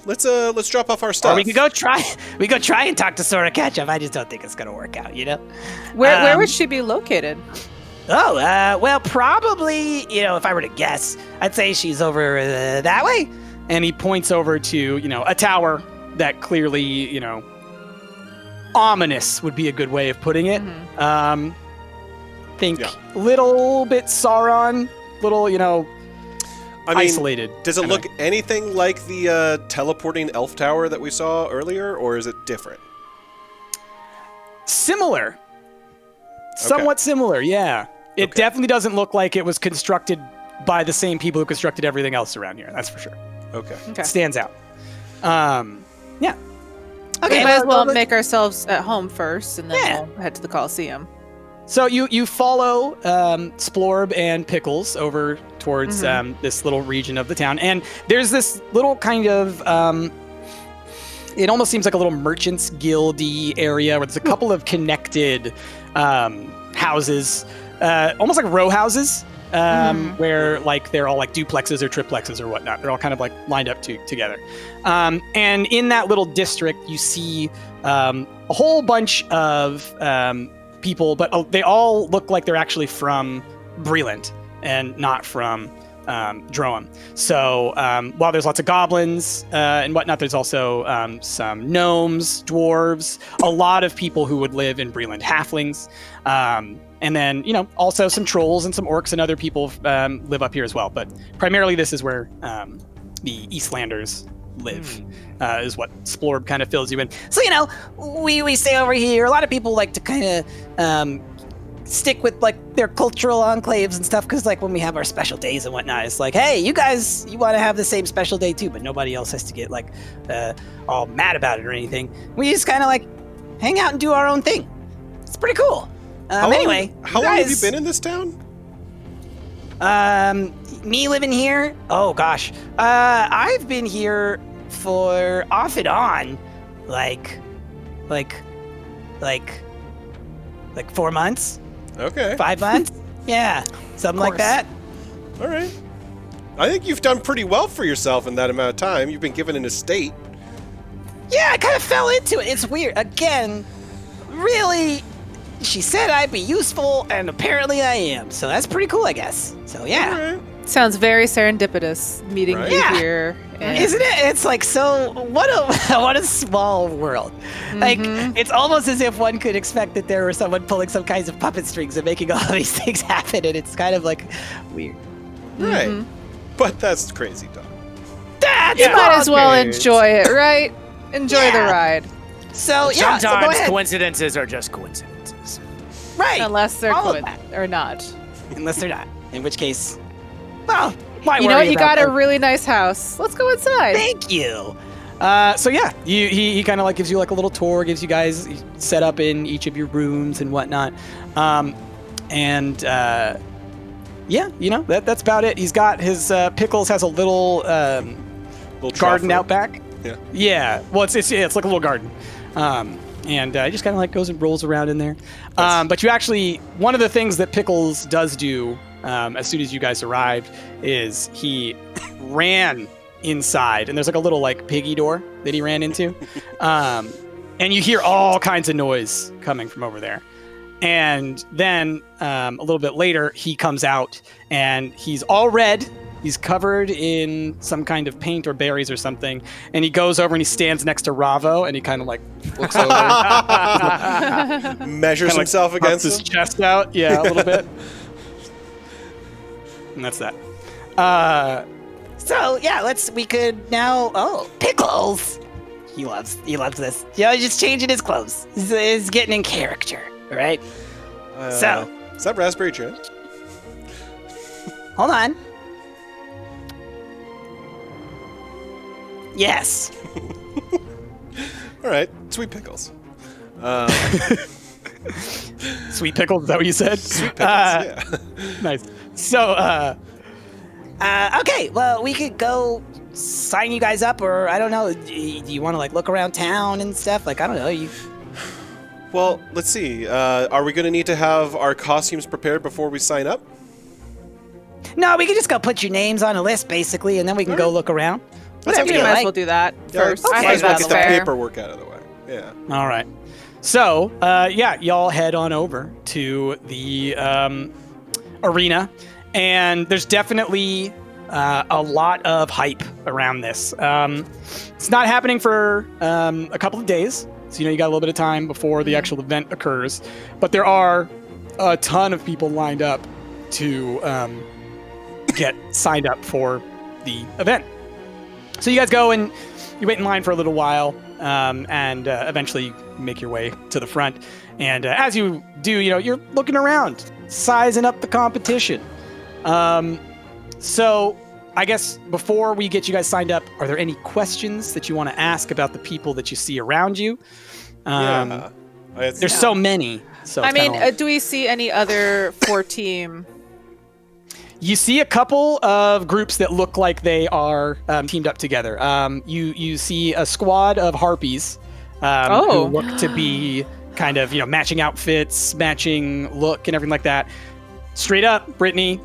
Let's drop off our stuff. Or we could go try and talk to Sora Ketchup. I just don't think it's gonna work out, you know? Where would she be located? Oh, well, probably, if I were to guess, I'd say she's over that way. And he points over to, a tower that clearly, ominous would be a good way of putting it. Think little bit Sauron, little, isolated. Does it look anything like the teleporting elf tower that we saw earlier, or is it different? Similar. Somewhat similar, yeah. It definitely doesn't look like it was constructed by the same people who constructed everything else around here. That's for sure. Okay. It stands out. Yeah. Okay, we might as well make ourselves at home first, and then we'll head to the Coliseum. So you follow Splorb and Pickles over towards this little region of the town, and there's this little kind of it almost seems like a little merchants guildy area where there's a couple of connected houses, almost like row houses, where like they're all like duplexes or triplexes or whatnot. They're all kind of like lined up together, and in that little district you see a whole bunch of people, but they all look like they're actually from Breland and not from Droam. So while there's lots of goblins and whatnot, there's also some gnomes, dwarves, a lot of people who would live in Breland, halflings, and then also some trolls and some orcs and other people live up here as well. But primarily this is where the Eastlanders live, is what Splorb kind of fills you in. So, we stay over here. A lot of people like to kind of stick with like their cultural enclaves and stuff, because like when we have our special days and whatnot, it's like, hey, you guys, you want to have the same special day too, but nobody else has to get like all mad about it or anything. We just kind of like hang out and do our own thing. It's pretty cool. Anyway, how long have you been in this town? Me living here? Oh gosh, I've been here for off and on, like 4 months. Okay. 5 months? Yeah, something like that. All right. I think you've done pretty well for yourself in that amount of time. You've been given an estate. Yeah, I kind of fell into it. It's weird. Again, really, she said I'd be useful, and apparently I am. So that's pretty cool, I guess. So yeah. All right. Sounds very serendipitous meeting you here. And Isn't it? It's like, so what a small world. Like, it's almost as if one could expect that there was someone pulling some kinds of puppet strings and making all these things happen, and it's kind of like weird. Right. But that's crazy, Doc. That's you might as well bonkers. enjoy it, right? Enjoy the ride. So yeah, so go Sometimes ahead. coincidences are just coincidences. Right. Unless they're All of good that. or not. Unless they're not. In which case, well, You know what? You got a really nice house. Let's go inside. Thank you. So yeah, he kind of like gives you like a little tour, gives you guys set up in each of your rooms and whatnot, and yeah, that's about it. He's got his Pickles has a little garden out back. Yeah. Well, it's like a little garden, and he just kind of like goes and rolls around in there. But you actually, one of the things that Pickles does do as soon as you guys arrived is he ran inside, and there's like a little like piggy door that he ran into, and you hear all kinds of noise coming from over there. And then a little bit later, he comes out, and he's all red. He's covered in some kind of paint or berries or something, and he goes over and he stands next to Ravo, and he kind of like looks over, Measures kinda, himself like, against his him. chest out, yeah, a little bit. And that's that. So yeah, we could now. Oh, Pickles. He loves this. He's just changing his clothes. He's getting in character, right? So Is that raspberry jam? hold on. Yes. All right. Sweet pickles. Sweet Pickles, is that what you said? Sweet pickles, yeah. Nice. So, Okay. Well, we could go sign you guys up, or I don't know. Do you want to like look around town and stuff? Like I don't know. Well, let's see. Are we going to need to have our costumes prepared before we sign up? No, we can just go put your names on a list, basically, and then we can go look around. Whatever You you might as like. well do that Yeah, first. might Okay, as well that's get the fair. paperwork out of the way. Yeah. All right. So, y'all head on over to the arena, and there's definitely a lot of hype around this. It's not happening for a couple of days, so you got a little bit of time before the actual event occurs, but there are a ton of people lined up to get signed up for the event. So you guys go and you wait in line for a little while, and eventually you make your way to the front. And as you do, you're looking around, sizing up the competition. So I guess before we get you guys signed up, are there any questions that you want to ask about the people that you see around you? There's so many. So I it's mean, kinda do we see any other 4-team? You see a couple of groups that look like they are teamed up together. You see a squad of harpies who look to be kind of matching outfits, matching look, and everything like that. Straight up, Brittany,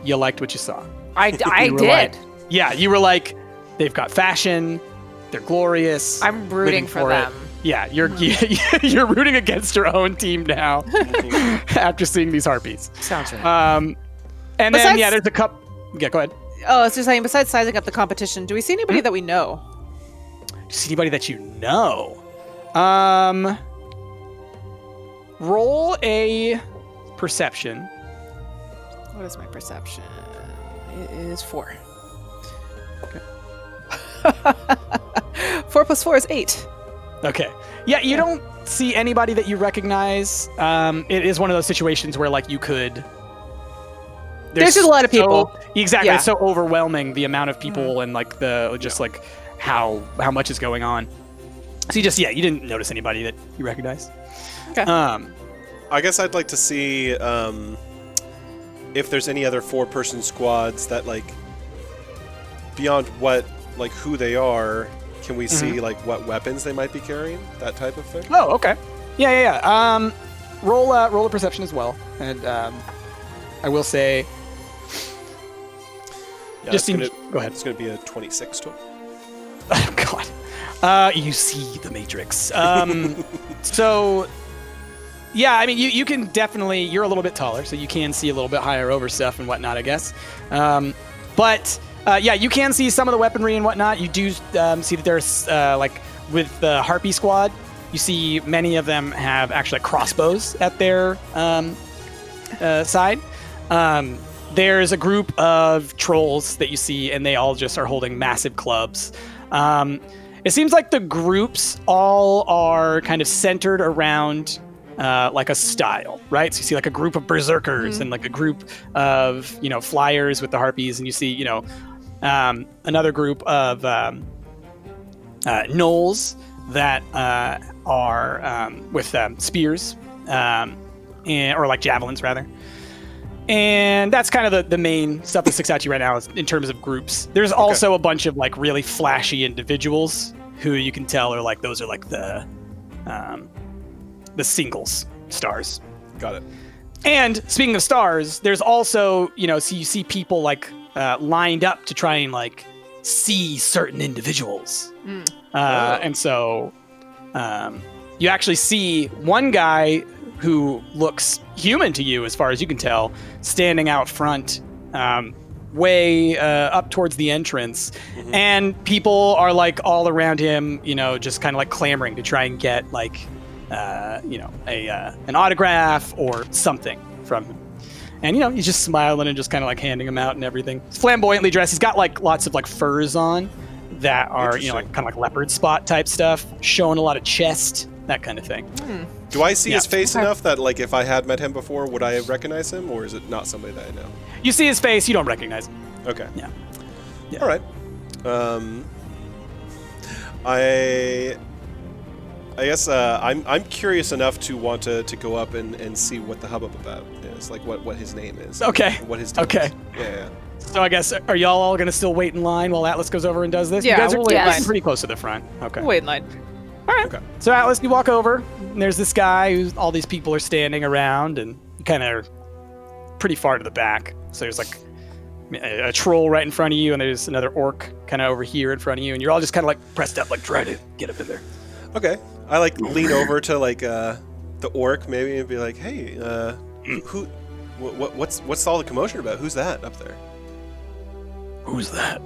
you liked what you saw. I You were did. like- yeah, you were like, they've got fashion, they're glorious. I'm rooting living for them. it. Yeah, you're you're rooting against your own team now after seeing these harpies. Sounds right. And then, Besides- there's a couple. Yeah, go ahead. Oh, I was just saying, besides sizing up the competition, do we see anybody that we know? Just anybody that you know. Roll a perception. What is my perception? It is 4. Okay. 4 plus 4 is 8. Okay. Yeah, you don't see anybody that you recognize. It is one of those situations where, you could. There's just a lot of people. Exactly. Yeah. It's so overwhelming, the amount of people and, how much is going on. So you didn't notice anybody that you recognized. Okay. I guess I'd like to see if there's any other 4-person squads that, beyond who they are, can we see, what weapons they might be carrying? That type of thing? Oh, okay. Yeah. Roll a perception as well. And I will say... Yeah, Just it's go ahead. It's going to be a 26 total. Oh, God. You see the Matrix. So, yeah, I mean, you can definitely... You're a little bit taller, so you can see a little bit higher over stuff and whatnot, I guess. But, you can see some of the weaponry and whatnot. You do see that there's, with the Harpy Squad, you see many of them have actually crossbows at their side. There's a group of trolls that you see, and they all just are holding massive clubs. It seems like the groups all are kind of centered around a style, right? So you see a group of berserkers and a group of flyers with the harpies, and you see another group of gnolls that are with spears or javelins rather. And that's kind of the main stuff that sticks out to you right now in terms of groups. There's also a bunch of really flashy individuals who you can tell are those are the singles stars. Got it. And speaking of stars, there's also so you see people lined up to try and see certain individuals. And so you actually see one guy who looks human to you as far as you can tell, standing out front, way up towards the entrance. And people are all around him, just kind of clamoring to try and get an autograph or something from him. And he's just smiling and just kind of handing them out and everything. He's flamboyantly dressed. He's got lots of furs on that are kind of leopard spot type stuff, showing a lot of chest, that kind of thing. Do I see his face enough that if I had met him before, would I recognize him, or is it not somebody that I know? You see his face, you don't recognize him. Okay. Yeah. All right. I guess I'm curious enough to want to go up and see what the hubbub about is, what his name is. Okay. And what his deal is. Yeah. So I guess, are y'all all going to still wait in line while Atlas goes over and does this? Yeah, you guys are we'll wait in line. pretty close to the front. Okay. Wait in line. All right. Okay. So Atlas, you walk over, and there's this guy who's all these people are standing around, and you kind of pretty far to the back. So there's like a troll right in front of you, and there's another orc kind of over here in front of you, and you're all just kind of like pressed up, like try to get up in there. Okay. I like lean over to like the orc maybe and be like, "Hey, what's all the commotion about? Who's that up there?" Who's that?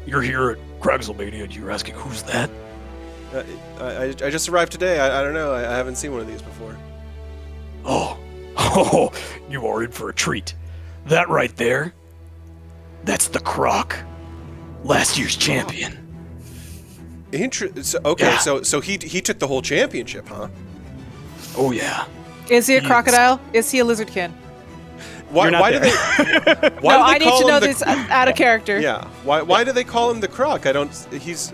You're here at Cragsylmania and you're asking who's that? I just arrived today. I don't know. I haven't seen one of these before. Oh, you are in for a treat. That right there, that's the Croc, last year's champion. So he took the whole championship, huh? Oh yeah. Is he a crocodile? Is he a lizardkin? Why do they? Why No, do they I need call to know him the- this out of character. Yeah. Why do they call him the Croc? I don't. He's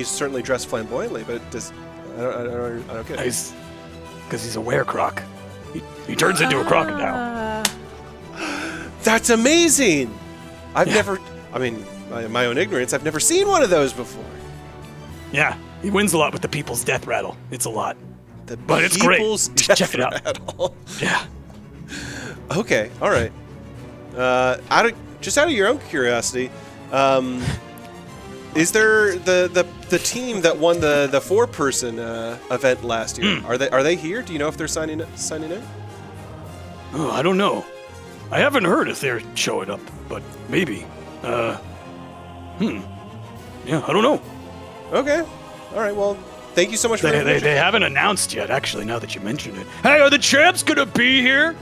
certainly dressed flamboyantly, but I don't get it. Because he's a were-croc. He turns into a crocodile. That's amazing. I've never. I mean, in my own ignorance, I've never seen one of those before. Yeah, he wins a lot with the People's Death Rattle. It's a lot. But it's great. Check it out. Rattle. Yeah. Okay. All right. Out of your own curiosity, is there the team that won the 4-person event last year? Are they here? Do you know if they're signing in? Oh, I don't know. I haven't heard if they're showing up, but maybe. Yeah, I don't know. Okay. All right. Well, thank you so much for the They haven't announced yet, actually, now that you mention it. Hey, are the champs gonna be here?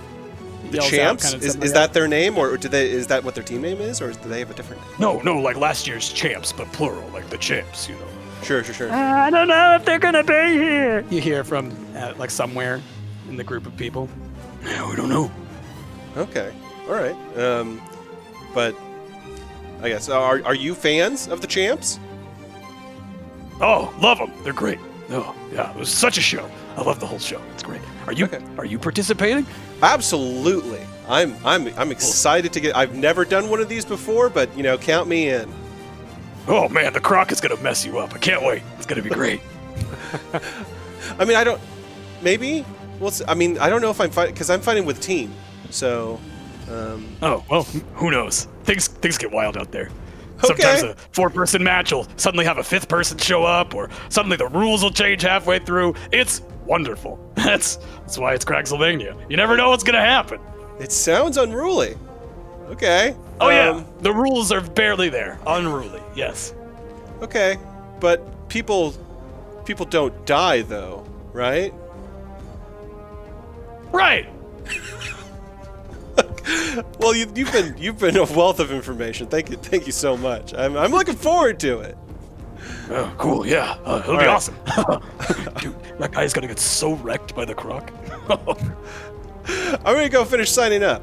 The Yells out champs? kind of Is something that their name, or is that what their team name is, or do they have a different name? No, like last year's champs, but plural, like the champs, you know. Sure. I don't know if they're gonna be here. You hear from like somewhere in the group of people. Yeah, we don't know. Okay. All right. But I guess are you fans of the champs? Oh, love them. They're great. Oh, yeah, it was such a show. I love the whole show. It's great. Are you participating? Absolutely. I'm excited to get. I've never done one of these before, but count me in. Oh man, the Croc is gonna mess you up. I can't wait. It's gonna be great. I mean, I don't. Maybe. Well, I mean, I don't know if I'm fighting because I'm fighting with team. So. Oh well, who knows? Things get wild out there. Okay. Sometimes a 4-person match will suddenly have a 5th person show up, or suddenly the rules will change halfway through. It's wonderful. That's why it's Cragsylvania. You never know what's gonna happen. It sounds unruly. Okay. Oh yeah, the rules are barely there. Unruly, yes. Okay, but people don't die though, right? Right. Well, you've been a wealth of information. Thank you so much. I'm looking forward to it. Oh, cool. Yeah, it'll be right. awesome. Dude, that guy's gonna get so wrecked by the Croc. I'm gonna go finish signing up.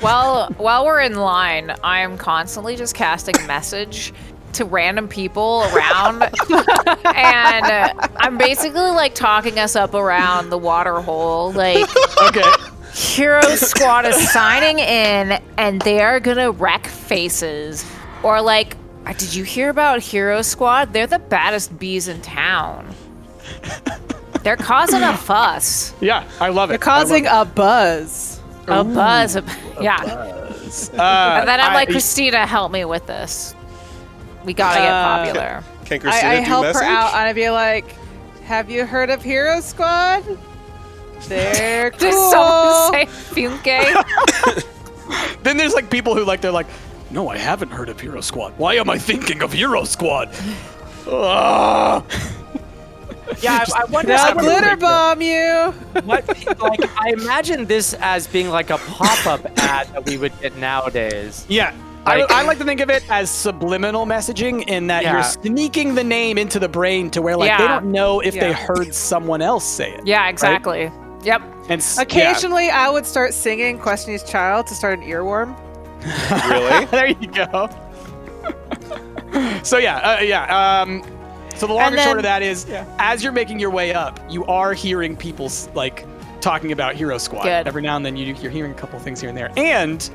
Well, while we're in line, I'm constantly just casting message to random people around, and I'm basically like talking us up around the water hole. Like, Okay. Hero Squad is signing in, and they are gonna wreck faces. Or like, did you hear about Hero Squad? They're the baddest bees in town. They're causing a fuss. Yeah, I love it. They're causing a buzz. A buzz. Yeah. And then I'm like, I- Christina, help me with this. We gotta get popular. Can Christina I do help message? her out and I'd be like, have you heard of Hero Squad? They're cool. Did someone say Funke? Then there's like people who they're like, No, I haven't heard of Hero Squad. Why am I thinking of Hero Squad? Ah. Yeah, I wonder. They'll I wonder glitter bomb you. I imagine this as being like a pop-up ad that we would get nowadays. yeah. I like to think of it as subliminal messaging in that Yeah. you're sneaking the name into the brain to where they Yeah. don't know if they Yeah. heard someone else say it. Yeah, exactly. Yep. And Occasionally, I would start singing Question's Child to start an earworm. Really? there you go. So so the long and short of that is, as you're making your way up, you are hearing people talking about Hero Squad. Good. Every now and then you're hearing a couple things here and there, and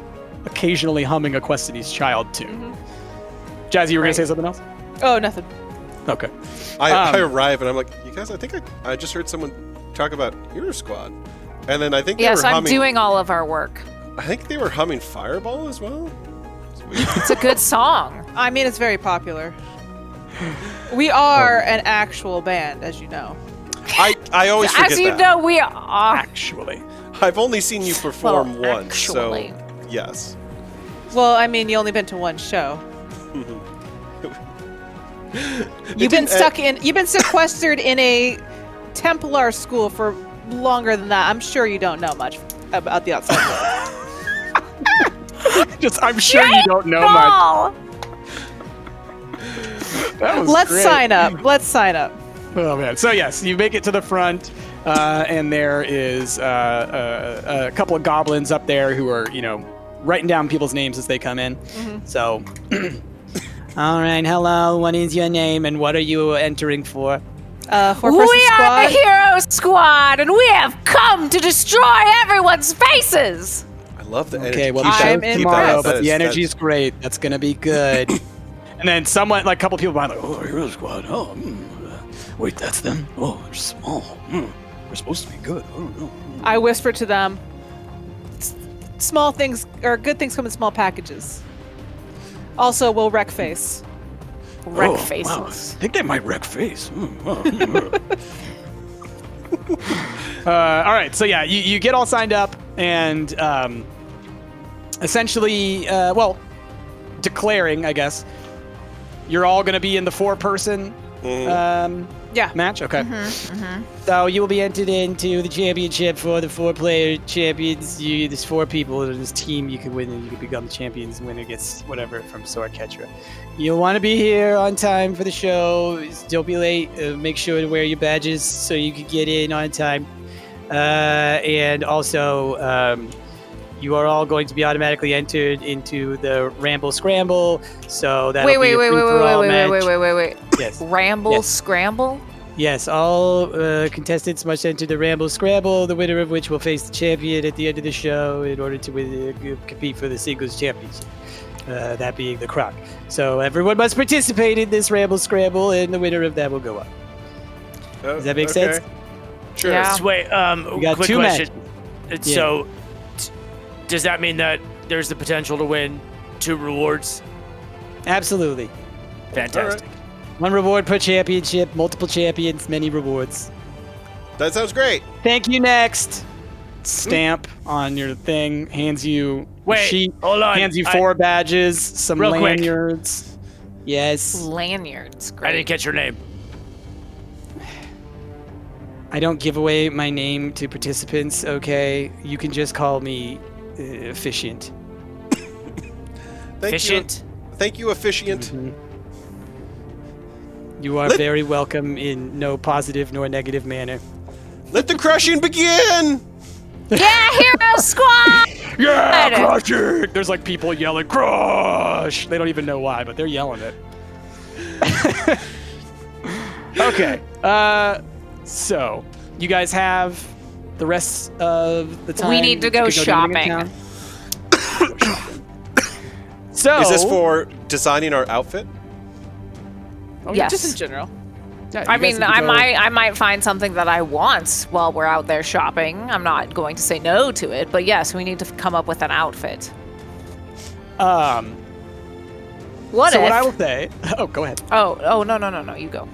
occasionally humming a Questiny's Child tune. Jazzy, you were gonna say something else? Oh, nothing. Okay. I arrive and I'm like, you guys, I think I just heard someone talk about Hero Squad. And then I think they Yes, were I'm humming, doing all of our work. I think they were humming Fireball as well. It's a good song. I mean, it's very popular. We are an actual band, as you know. I always forget As you that. know, we are. Actually. I've only seen you perform Well, once, actually. so yes. Well, I mean, you only been to one show. You've been sequestered in a Templar school for longer than that. I'm sure you don't know much about the outside world. I'm sure you don't know much. No! That was Let's great. sign up. Let's sign up. Oh man! So yes, you make it to the front, and there is a couple of goblins up there who are, writing down people's names as they come in. So, all right, hello. What is your name, and what are you entering for? Four-person We are squad. the Hero Squad, and we have come to destroy everyone's faces. I love the energy. Okay, well, Keep the that- I'm show's keep that tomorrow, up. but That the is- energy is great. That's gonna be good. And then someone, like a couple people behind, like, oh, Hero Squad. Oh, wait, that's them. Oh, they're small. We're supposed to be good. I don't know. I whisper to them. Small things or good things come in small packages. Also, we'll wreck face. Wreck Wow. faces. I think they might wreck face. All right, so yeah, you get all signed up and essentially, declaring, I guess, you're all going to be in the 4-person Yeah. match. Okay. So you will be entered into the championship for the 4-player champions. There's 4 people in this team. You can win and you can become the champions. Winner gets whatever from Sword Catcher. You'll want to be here on time for the show. Don't be late. Make sure to wear your badges so you can get in on time. And also, you are all going to be automatically entered into the Ramble Scramble. So that Wait. Yes. Ramble Yes. Scramble? Yes, all contestants must enter the Ramble Scramble, the winner of which will face the champion at the end of the show in order to compete for the singles championship, that being the Crag. So everyone must participate in this Ramble Scramble, and the winner of that will go up. Does that make sense? Sure. Yeah. So wait, got quick 2 question. matches. So, does that mean that there's the potential to win 2 rewards? Absolutely. Fantastic. 1 reward per championship, multiple champions, many rewards. That sounds great. Thank you, next. Stamp on your thing, hands you a Wait, sheet, hold on. hands you 4 badges, some Real quick. lanyards. Yes. Lanyards. I Great. didn't catch your name. I don't give away my name to participants, okay? You can just call me Efficient. Efficient. Thank you, Officiant. You are very welcome in no positive nor negative manner. Let the crushing begin! Yeah, Hero Squad! Yeah, crush it! There's like people yelling, crush! They don't even know why, but they're yelling it. Okay, so you guys have the rest of the time. We need to go You can do anything in shopping. town. So Is this for designing our outfit? Yes. Just in general. Yeah, I you guys mean, need to go- I might find something that I want while we're out there shopping. I'm not going to say no to it, but yes, we need to come up with an outfit. What so if? what I will say. Oh, go ahead. Oh, no, you go.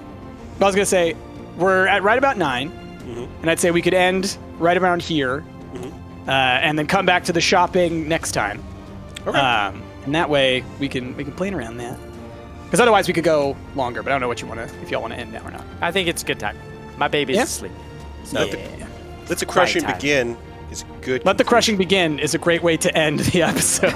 I was gonna say we're at right about 9, and I'd say we could end right around here, and then come back to the shopping next time. Okay. And that way we can plan around that. Because otherwise we could go longer, but I don't know what you want to, if y'all want to end now or not. I think it's a good time. My baby's Yeah? asleep. So Let the crushing time. begin is good. Let the crushing begin is a great way to end the episode.